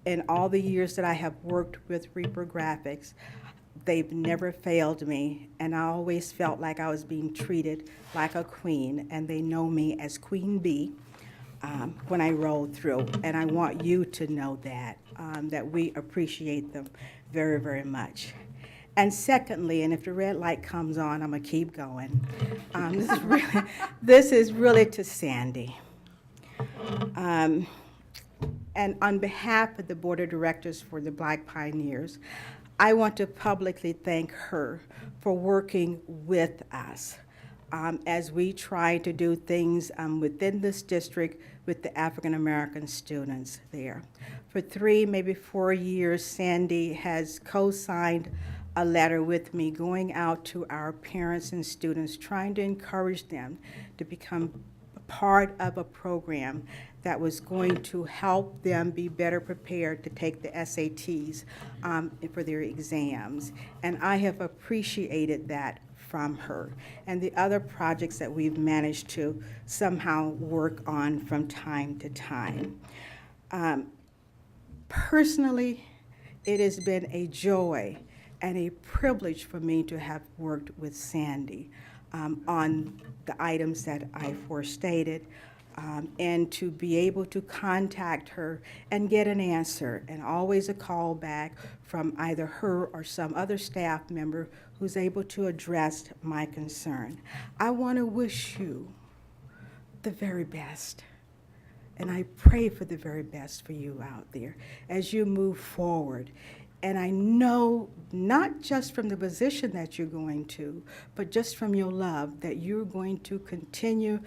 in all the years that I have worked with Reprographics, they've never failed me, and I always felt like I was being treated like a queen, and they know me as Queen Bee when I roll through, and I want you to know that, that we appreciate them very, very much. And secondly, and if the red light comes on, I'm gonna keep going. This is really to Sandy. And on behalf of the Board of Directors for the Black Pioneers, I want to publicly thank her for working with us as we try to do things within this district with the African American students there. For 3, maybe 4 years, Sandy has co-signed a letter with me going out to our parents and students, trying to encourage them to become part of a program that was going to help them be better prepared to take the SATs for their exams. And I have appreciated that from her and the other projects that we've managed to somehow work on from time to time. Personally, it has been a joy and a privilege for me to have worked with Sandy on the items that I forestated, and to be able to contact her and get an answer, and always a call back from either her or some other staff member who's able to address my concern. I want to wish you the very best. And I pray for the very best for you out there as you move forward. And I know, not just from the position that you're going to, but just from your love, that you're going to continue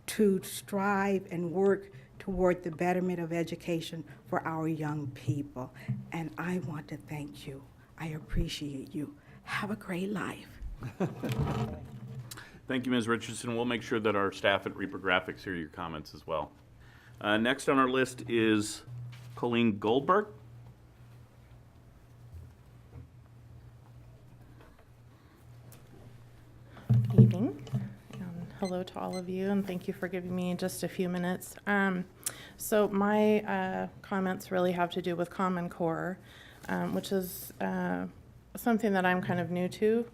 to strive and work toward the betterment of education for our young people. And I want to thank you. I appreciate you. Have a great life. Thank you, Ms. Richardson. We'll make sure that our staff at Reaper Graphics hear your comments as well. Next on our list is Colleen Goldberg. Good evening. Hello to all of you, and thank you for giving me just a few minutes. So my comments really have to do with Common Core, which is something that I'm kind of new to,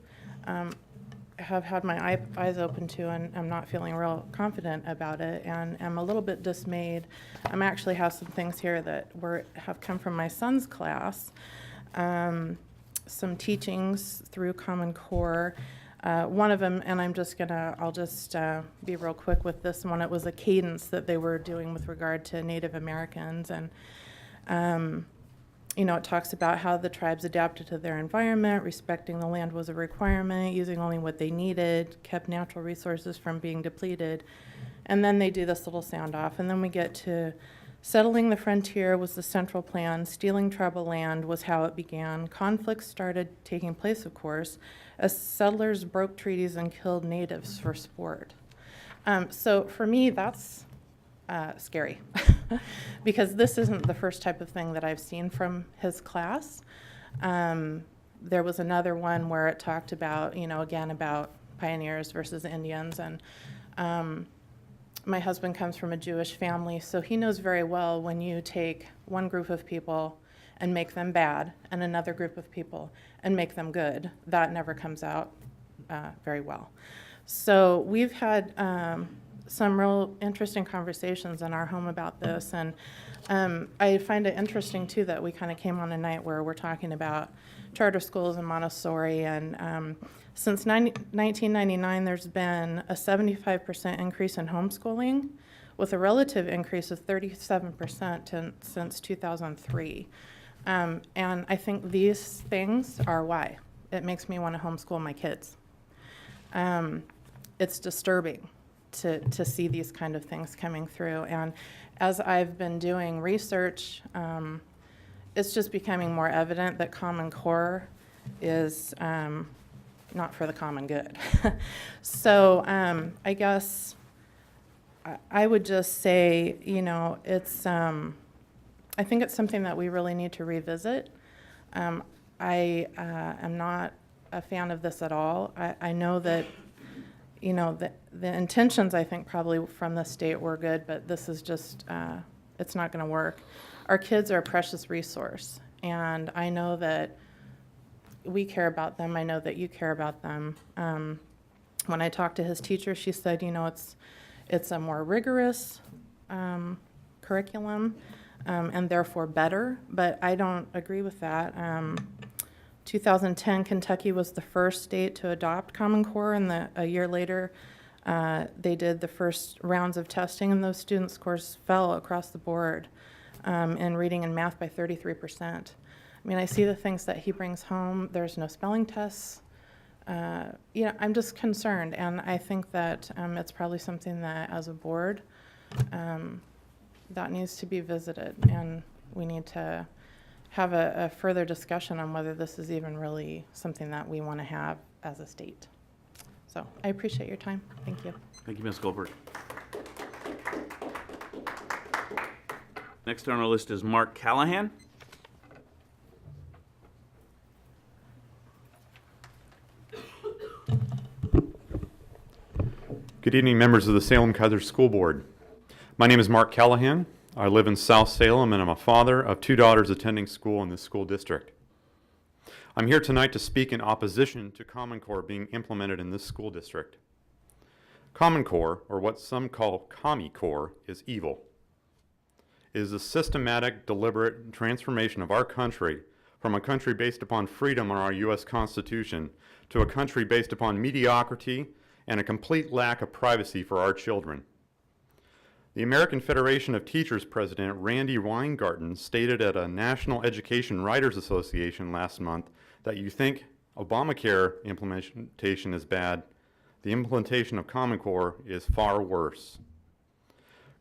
have had my eyes open to, and I'm not feeling real confident about it, and I'm a little bit dismayed. I actually have some things here that have come from my son's class, some teachings through Common Core. One of them, and I'll just be real quick with this one. It was a cadence that they were doing with regard to Native Americans, and it talks about how the tribes adapted to their environment, respecting the land was a requirement, using only what they needed, kept natural resources from being depleted, and then they do this little sound off, and then we get to settling the frontier was the central plan, stealing tribal land was how it began. Conflicts started taking place, of course, as settlers broke treaties and killed natives for sport. So for me, that's scary because this isn't the first type of thing that I've seen from his class. There was another one where it talked about, again, about pioneers versus Indians, and my husband comes from a Jewish family, so he knows very well when you take one group of people and make them bad and another group of people and make them good, that never comes out very well. So we've had some real interesting conversations in our home about this, and I find it interesting too that we kind of came on a night where we're talking about charter schools and Montessori, and since 1999 there's been a 75% increase in homeschooling with a relative increase of 37% since 2003. And I think these things are why it makes me want to homeschool my kids. It's disturbing to see these kind of things coming through. And as I've been doing research, it's just becoming more evident that Common Core is not for the common good. So I guess I would just say, it's, I think it's something that we really need to revisit. I am not a fan of this at all. I know that, the intentions, I think, probably from the state were good, but this is just, it's not going to work. Our kids are a precious resource, and I know that we care about them. I know that you care about them. When I talked to his teacher, she said, it's a more rigorous curriculum, and therefore better, but I don't agree with that. 2010, Kentucky was the first state to adopt Common Core, and a year later, they did the first rounds of testing, and those student scores fell across the board in reading and math by 33%. I see the things that he brings home. There's no spelling tests. I'm just concerned, and I think that it's probably something that, as a board, that needs to be visited, and we need to have a further discussion on whether this is even really something that we want to have as a state. So I appreciate your time. Thank you. Thank you, Ms. Goldberg. Next on our list is Mark Callahan. Good evening, members of the Salem-Keizer School Board. My name is Mark Callahan. I live in South Salem and I'm a father of 2 daughters attending school in this school district. I'm here tonight to speak in opposition to Common Core being implemented in this school district. Common Core, or what some call Commie Core, is evil. It is a systematic, deliberate transformation of our country from a country based upon freedom in our U.S. Constitution to a country based upon mediocrity and a complete lack of privacy for our children. The American Federation of Teachers president Randy Weingarten stated at a National Education Writers Association last month that you think Obamacare implementation is bad, the implementation of Common Core is far worse.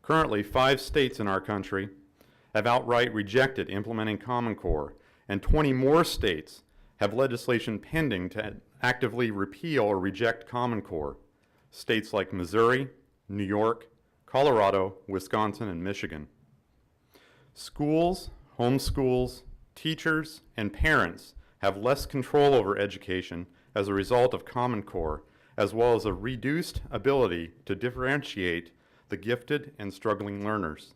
Currently, 5 states in our country have outright rejected implementing Common Core, and 20 more states have legislation pending to actively repeal or reject Common Core. States like Missouri, New York, Colorado, Wisconsin, and Michigan. Schools, homeschools, teachers, and parents have less control over education as a result of Common Core, as well as a reduced ability to differentiate the gifted and struggling learners.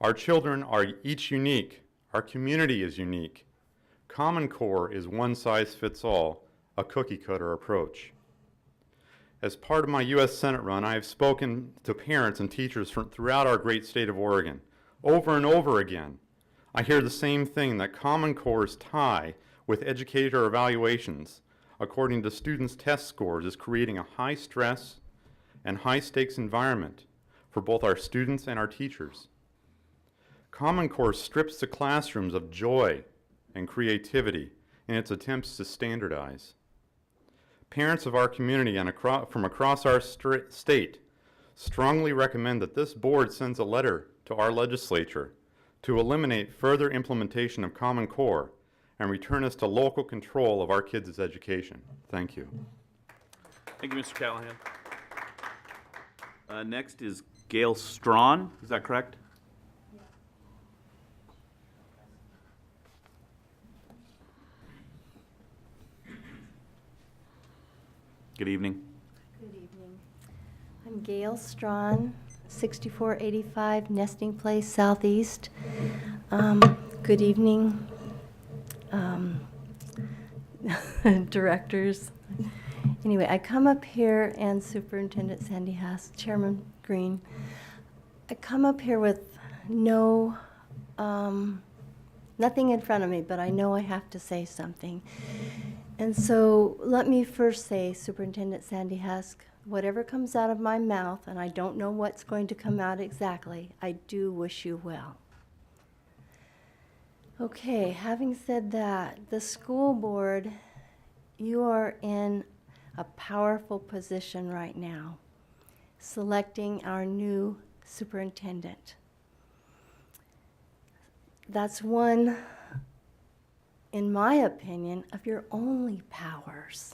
Our children are each unique. Our community is unique. Common Core is one size fits all, a cookie cutter approach. As part of my U.S. Senate run, I have spoken to parents and teachers from throughout our great state of Oregon. Over and over again, I hear the same thing, that Common Core's tie with educator evaluations, according to students' test scores, is creating a high stress and high stakes environment for both our students and our teachers. Common Core strips the classrooms of joy and creativity in its attempts to standardize. Parents of our community and from across our state strongly recommend that this board sends a letter to our legislature to eliminate further implementation of Common Core and return us to local control of our kids' education. Thank you. Thank you, Mr. Callahan. Next is Gail Strawn. Is that correct? Good evening. Good evening. I'm Gail Strawn, 6485 Nesting Place Southeast. Good evening, directors. Anyway, I come up here, and Superintendent Sandy Haas, Chairman Green, I come up here with nothing in front of me, but I know I have to say something. And so let me first say, Superintendent Sandy Husk, whatever comes out of my mouth, and I don't know what's going to come out exactly, I do wish you well. Okay, having said that, the school board, you are in a powerful position right now, selecting our new superintendent. That's one, in my opinion, of your only powers,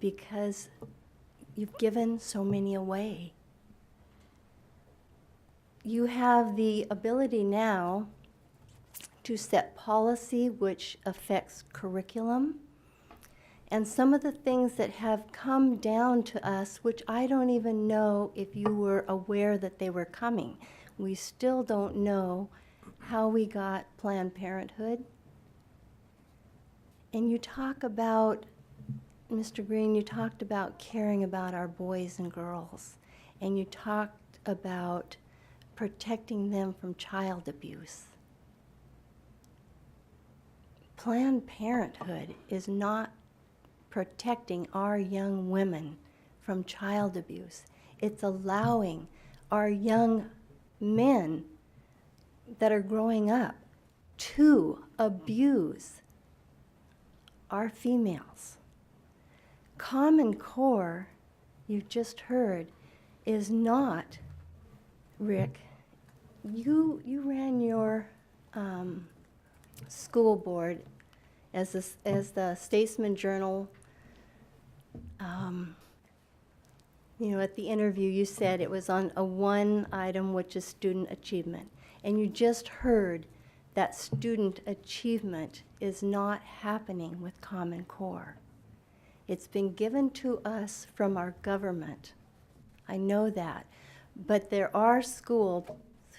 because you've given so many away. You have the ability now to set policy which affects curriculum, and some of the things that have come down to us, which I don't even know if you were aware that they were coming. We still don't know how we got Planned Parenthood. And you talk about, Mr. Green, you talked about caring about our boys and girls, and you talked about protecting them from child abuse. Planned Parenthood is not protecting our young women from child abuse. It's allowing our young men that are growing up to abuse our females. Common Core, you've just heard, is not, Rick, you ran your school board as the Statesman Journal, at the interview you said it was on a one item, which is student achievement. And you just heard that student achievement is not happening with Common Core. It's been given to us from our government. I know that. But there are schools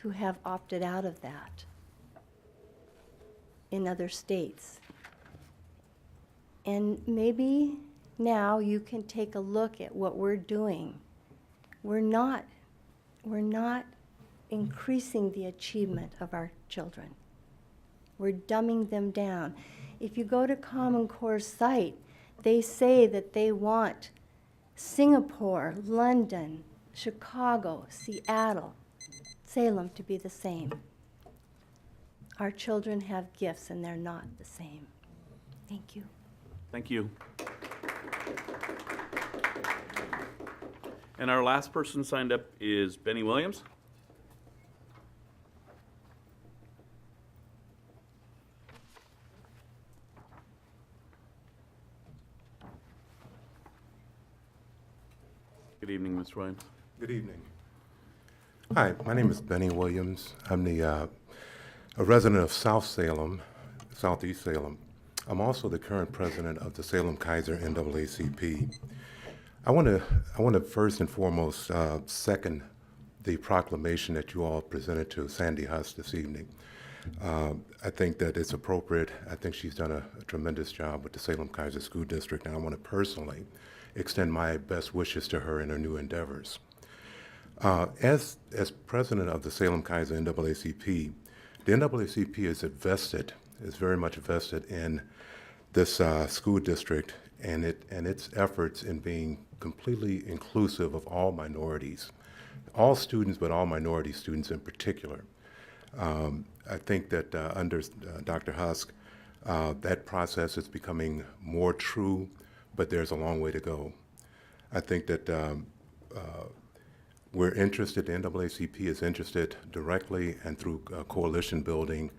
who have opted out of that in other states. And maybe now you can take a look at what we're doing. We're not increasing the achievement of our children. We're dumbing them down. If you go to Common Core's site, they say that they want Singapore, London, Chicago, Seattle, Salem to be the same. Our children have gifts and they're not the same. Thank you. Thank you. And our last person signed up is Benny Williams. Good evening, Mr. Williams. Good evening. Hi, my name is Benny Williams. I'm a resident of South Salem, Southeast Salem. I'm also the current president of the Salem-Keizer NAACP. I want to first and foremost second the proclamation that you all presented to Sandy Huss this evening. I think that it's appropriate. I think she's done a tremendous job with the Salem-Keizer School District, and I want to personally extend my best wishes to her in her new endeavors. As president of the Salem-Keizer NAACP, the NAACP is very much vested in this school district and its efforts in being completely inclusive of all minorities, all students, but all minority students in particular. I think that under Dr. Husk, that process is becoming more true, but there's a long way to go. I think that we're interested, the NAACP is interested directly and through coalition building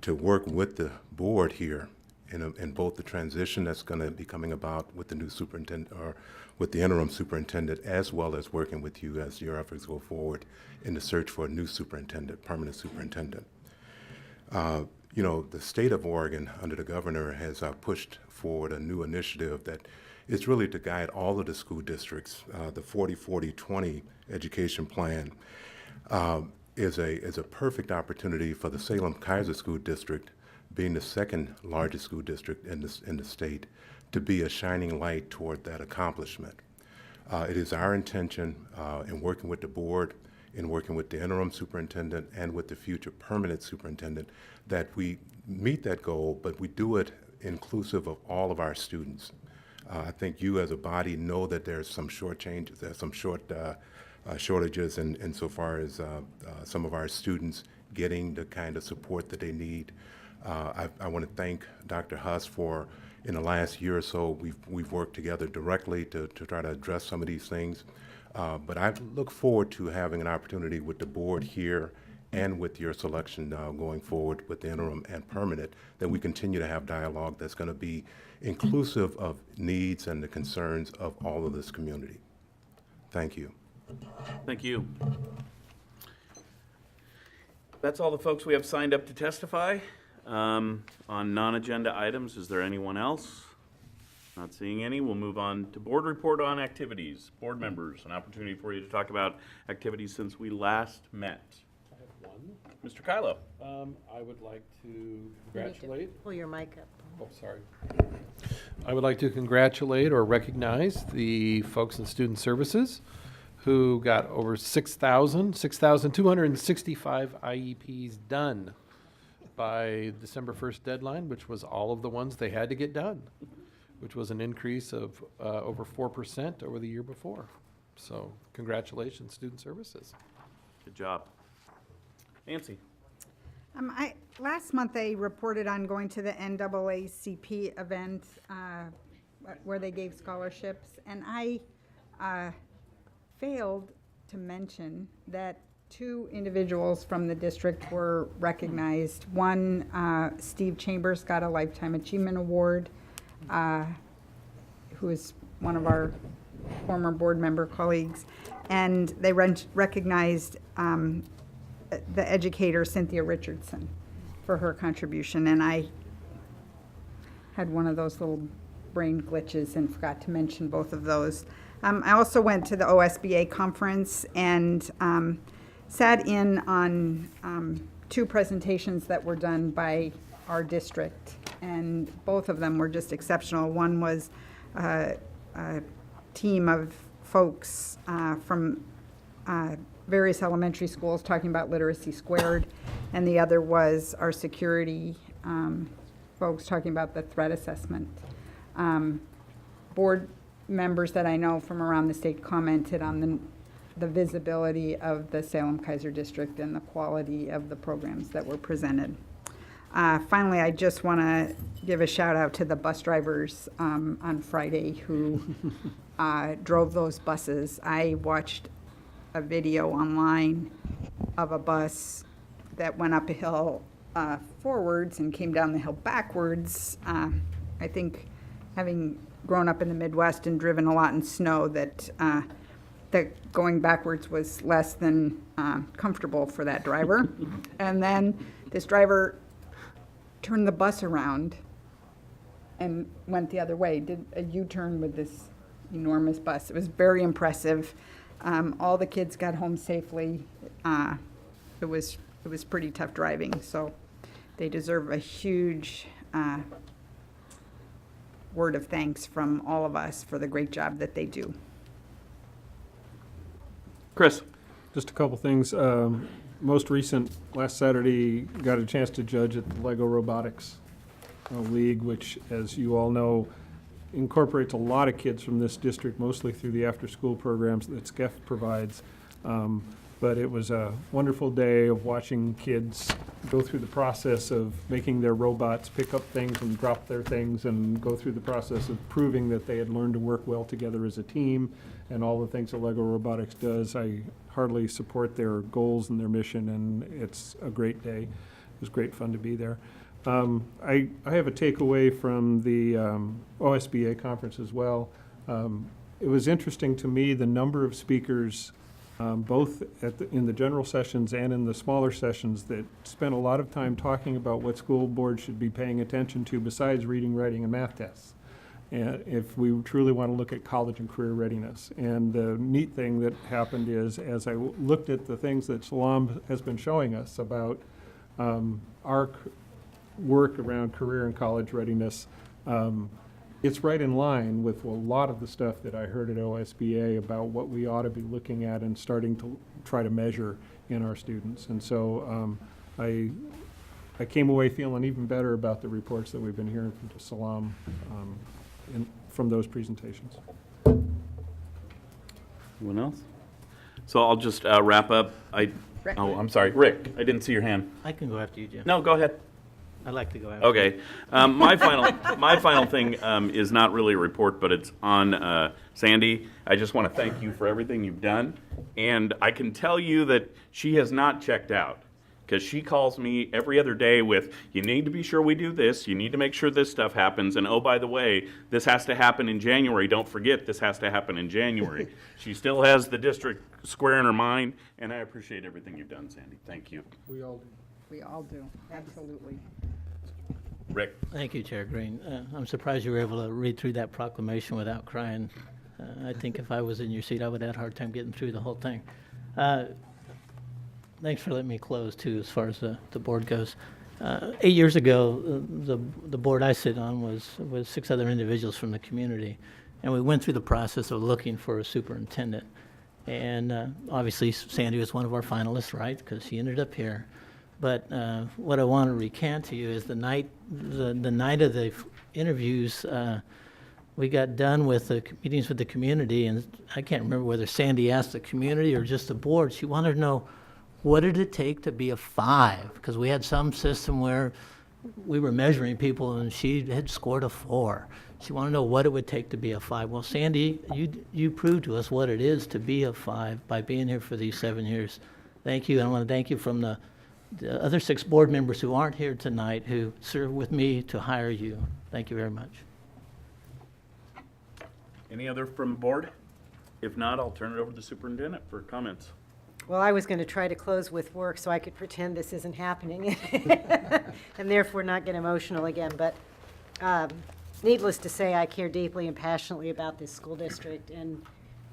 to work with the board here in both the transition that's going to be coming about with the new superintendent or with the interim superintendent, as well as working with you as your efforts go forward in the search for a new superintendent, permanent superintendent. You know, the state of Oregon under the governor has pushed forward a new initiative that is really to guide all of the school districts. The 40-40-20 education plan is a perfect opportunity for the Salem-Keizer School District, being the second largest school district in the state, to be a shining light toward that accomplishment. It is our intention in working with the board, in working with the interim superintendent and with the future permanent superintendent, that we meet that goal, but we do it inclusive of all of our students. I think you as a body know that there's some shortages insofar as some of our students getting the kind of support that they need. I want to thank Dr. Huss for, in the last year or so, we've worked together directly to try to address some of these things. But I look forward to having an opportunity with the board here and with your selection going forward with the interim and permanent, that we continue to have dialogue that's going to be inclusive of needs and the concerns of all of this community. Thank you. Thank you. That's all the folks we have signed up to testify. On non-agenda items, is there anyone else? Not seeing any. We'll move on to board report on activities. Board members, an opportunity for you to talk about activities since we last met. I have one. Mr. Kylo. I would like to congratulate. Pull your mic up. Oh, sorry. I would like to congratulate or recognize the folks in Student Services who got over 6,265 IEPs done by December 1st deadline, which was all of the ones they had to get done, which was an increase of over 4% over the year before. So congratulations, Student Services. Good job. Nancy. Last month I reported on going to the NAACP event where they gave scholarships, and I failed to mention that 2 individuals from the district were recognized. One, Steve Chambers, got a Lifetime Achievement Award, who is one of our former board member colleagues, and they recognized the educator Cynthia Richardson for her contribution, and I had one of those little brain glitches and forgot to mention both of those. I also went to the OSBA conference, and sat in on 2 presentations that were done by our district, and both of them were just exceptional. One was a team of folks from various elementary schools talking about literacy squared, and the other was our security folks talking about the threat assessment. Board members that I know from around the state commented on the visibility of the Salem-Keizer district and the quality of the programs that were presented. Finally, I just want to give a shout out to the bus drivers on Friday who drove those buses. I watched a video online of a bus that went up a hill forwards and came down the hill backwards. I think, having grown up in the Midwest and driven a lot in snow, that going backwards was less than comfortable for that driver. And then this driver turned the bus around and went the other way, did a U-turn with this enormous bus. It was very impressive. All the kids got home safely. It was pretty tough driving, so they deserve a huge word of thanks from all of us for the great job that they do. Chris? Just a couple things. Most recent, last Saturday, got a chance to judge at the Lego Robotics League, which, as you all know, incorporates a lot of kids from this district, mostly through the after-school programs that SCEF provides. But it was a wonderful day of watching kids go through the process of making their robots pick up things and drop their things, and go through the process of proving that they had learned to work well together as a team, and all the things that Lego Robotics does. I heartily support their goals and their mission, and it's a great day. It was great fun to be there. I have a takeaway from the OSBA conference as well. It was interesting to me the number of speakers, both in the general sessions and in the smaller sessions, that spent a lot of time talking about what school boards should be paying attention to besides reading, writing, and math tests, and if we truly want to look at college and career readiness. And the neat thing that happened is, as I looked at the things that Salam has been showing us about our work around career and college readiness, it's right in line with a lot of the stuff that I heard at OSBA about what we ought to be looking at and starting to try to measure in our students. And so I came away feeling even better about the reports that we've been hearing from Salam from those presentations. Anyone else? So I'll just wrap up. Oh, I'm sorry, Rick, I didn't see your hand. I can go after you, Jim. No, go ahead. I'd like to go after Okay. My final thing is not really a report, but it's on Sandy. I just want to thank you for everything you've done. And I can tell you that she has not checked out, because she calls me every other day with, you need to be sure we do this, you need to make sure this stuff happens, and oh, by the way, this has to happen in January. Don't forget, this has to happen in January. She still has the district square in her mind, and I appreciate everything you've done, Sandy. Thank you. We all do. We all do, absolutely. Rick. Thank you, Chair Green. I'm surprised you were able to read through that proclamation without crying. I think if I was in your seat, I would have had a hard time getting through the whole thing. Thanks for letting me close, too, as far as the board goes. 8 years ago, the board I sit on was 6 other individuals from the community, and we went through the process of looking for a superintendent. And obviously, Sandy was one of our finalists, right, because she ended up here. But what I want to recant to you is the night of the interviews, we got done with the meetings with the community, and I can't remember whether Sandy asked the community or just the board. She wanted to know, what did it take to be a 5? Because we had some system where we were measuring people, and she had scored a 4. She wanted to know what it would take to be a 5. Well, Sandy, you proved to us what it is to be a 5 by being here for these 7 years. Thank you, and I want to thank you from the other 6 board members who aren't here tonight who served with me to hire you. Thank you very much. Any other from the board? If not, I'll turn it over to the superintendent for comments. Well, I was going to try to close with work so I could pretend this isn't happening and therefore not get emotional again. But needless to say, I care deeply and passionately about this school district, and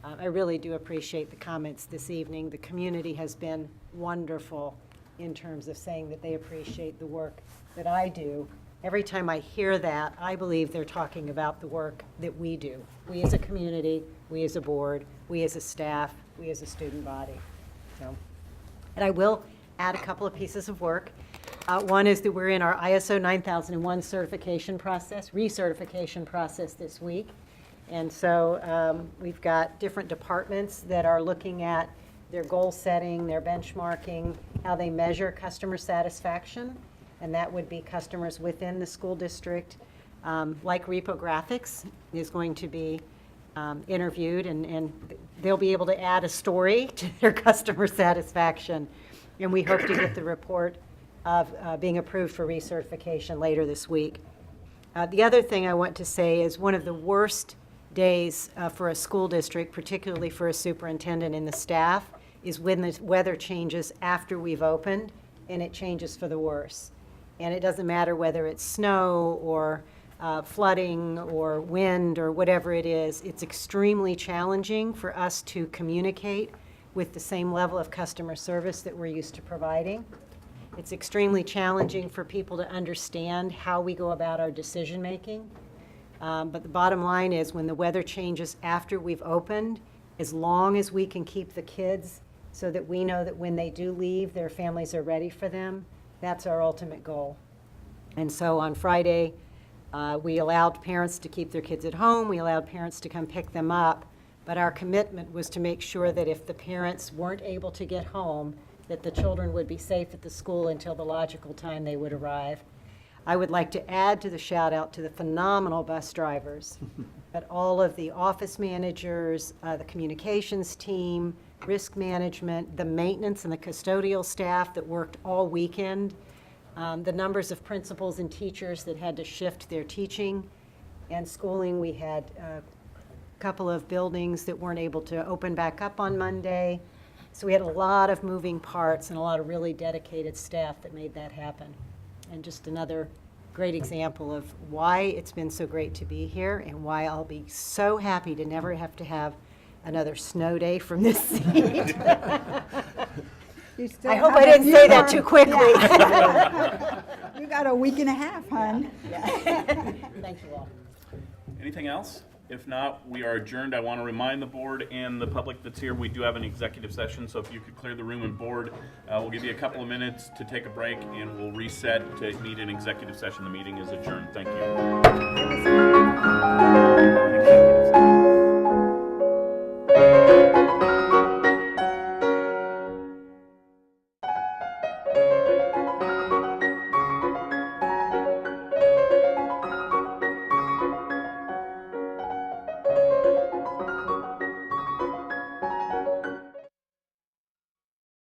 I really do appreciate the comments this evening. The community has been wonderful in terms of saying that they appreciate the work that I do. Every time I hear that, I believe they're talking about the work that we do. We as a community, we as a board, we as a staff, we as a student body. So, and I will add a couple of pieces of work. One is that we're in our ISO 9001 certification process, recertification process this week. And so we've got different departments that are looking at their goal setting, their benchmarking, how they measure customer satisfaction. And that would be customers within the school district. Like Repographics is going to be interviewed, and they'll be able to add a story to their customer satisfaction. And we hope to get the report of being approved for recertification later this week. The other thing I want to say is one of the worst days for a school district, particularly for a superintendent and the staff, is when the weather changes after we've opened, and it changes for the worse. And it doesn't matter whether it's snow or flooding or wind or whatever it is. It's extremely challenging for us to communicate with the same level of customer service that we're used to providing. It's extremely challenging for people to understand how we go about our decision making. But the bottom line is when the weather changes after we've opened, as long as we can keep the kids so that we know that when they do leave, their families are ready for them, that's our ultimate goal. And so on Friday, we allowed parents to keep their kids at home. We allowed parents to come pick them up. But our commitment was to make sure that if the parents weren't able to get home, that the children would be safe at the school until the logical time they would arrive. I would like to add to the shout out to the phenomenal bus drivers, but all of the office managers, the communications team, risk management, the maintenance and the custodial staff that worked all weekend, the numbers of principals and teachers that had to shift their teaching and schooling. We had a couple of buildings that weren't able to open back up on Monday. So we had a lot of moving parts and a lot of really dedicated staff that made that happen. And just another great example of why it's been so great to be here and why I'll be so happy to never have to have another snow day from this seat. You still I hope have I a didn't few say that more- too quickly. Yeah. You got a week and a half, hon. Thank you all. Anything else? If not, we are adjourned. I want to remind the board and the public that's here, we do have an executive session, so if you could clear the room and board, we'll give you a couple of minutes to take a break, and we'll reset to meet in executive session. The meeting is adjourned. Thank you.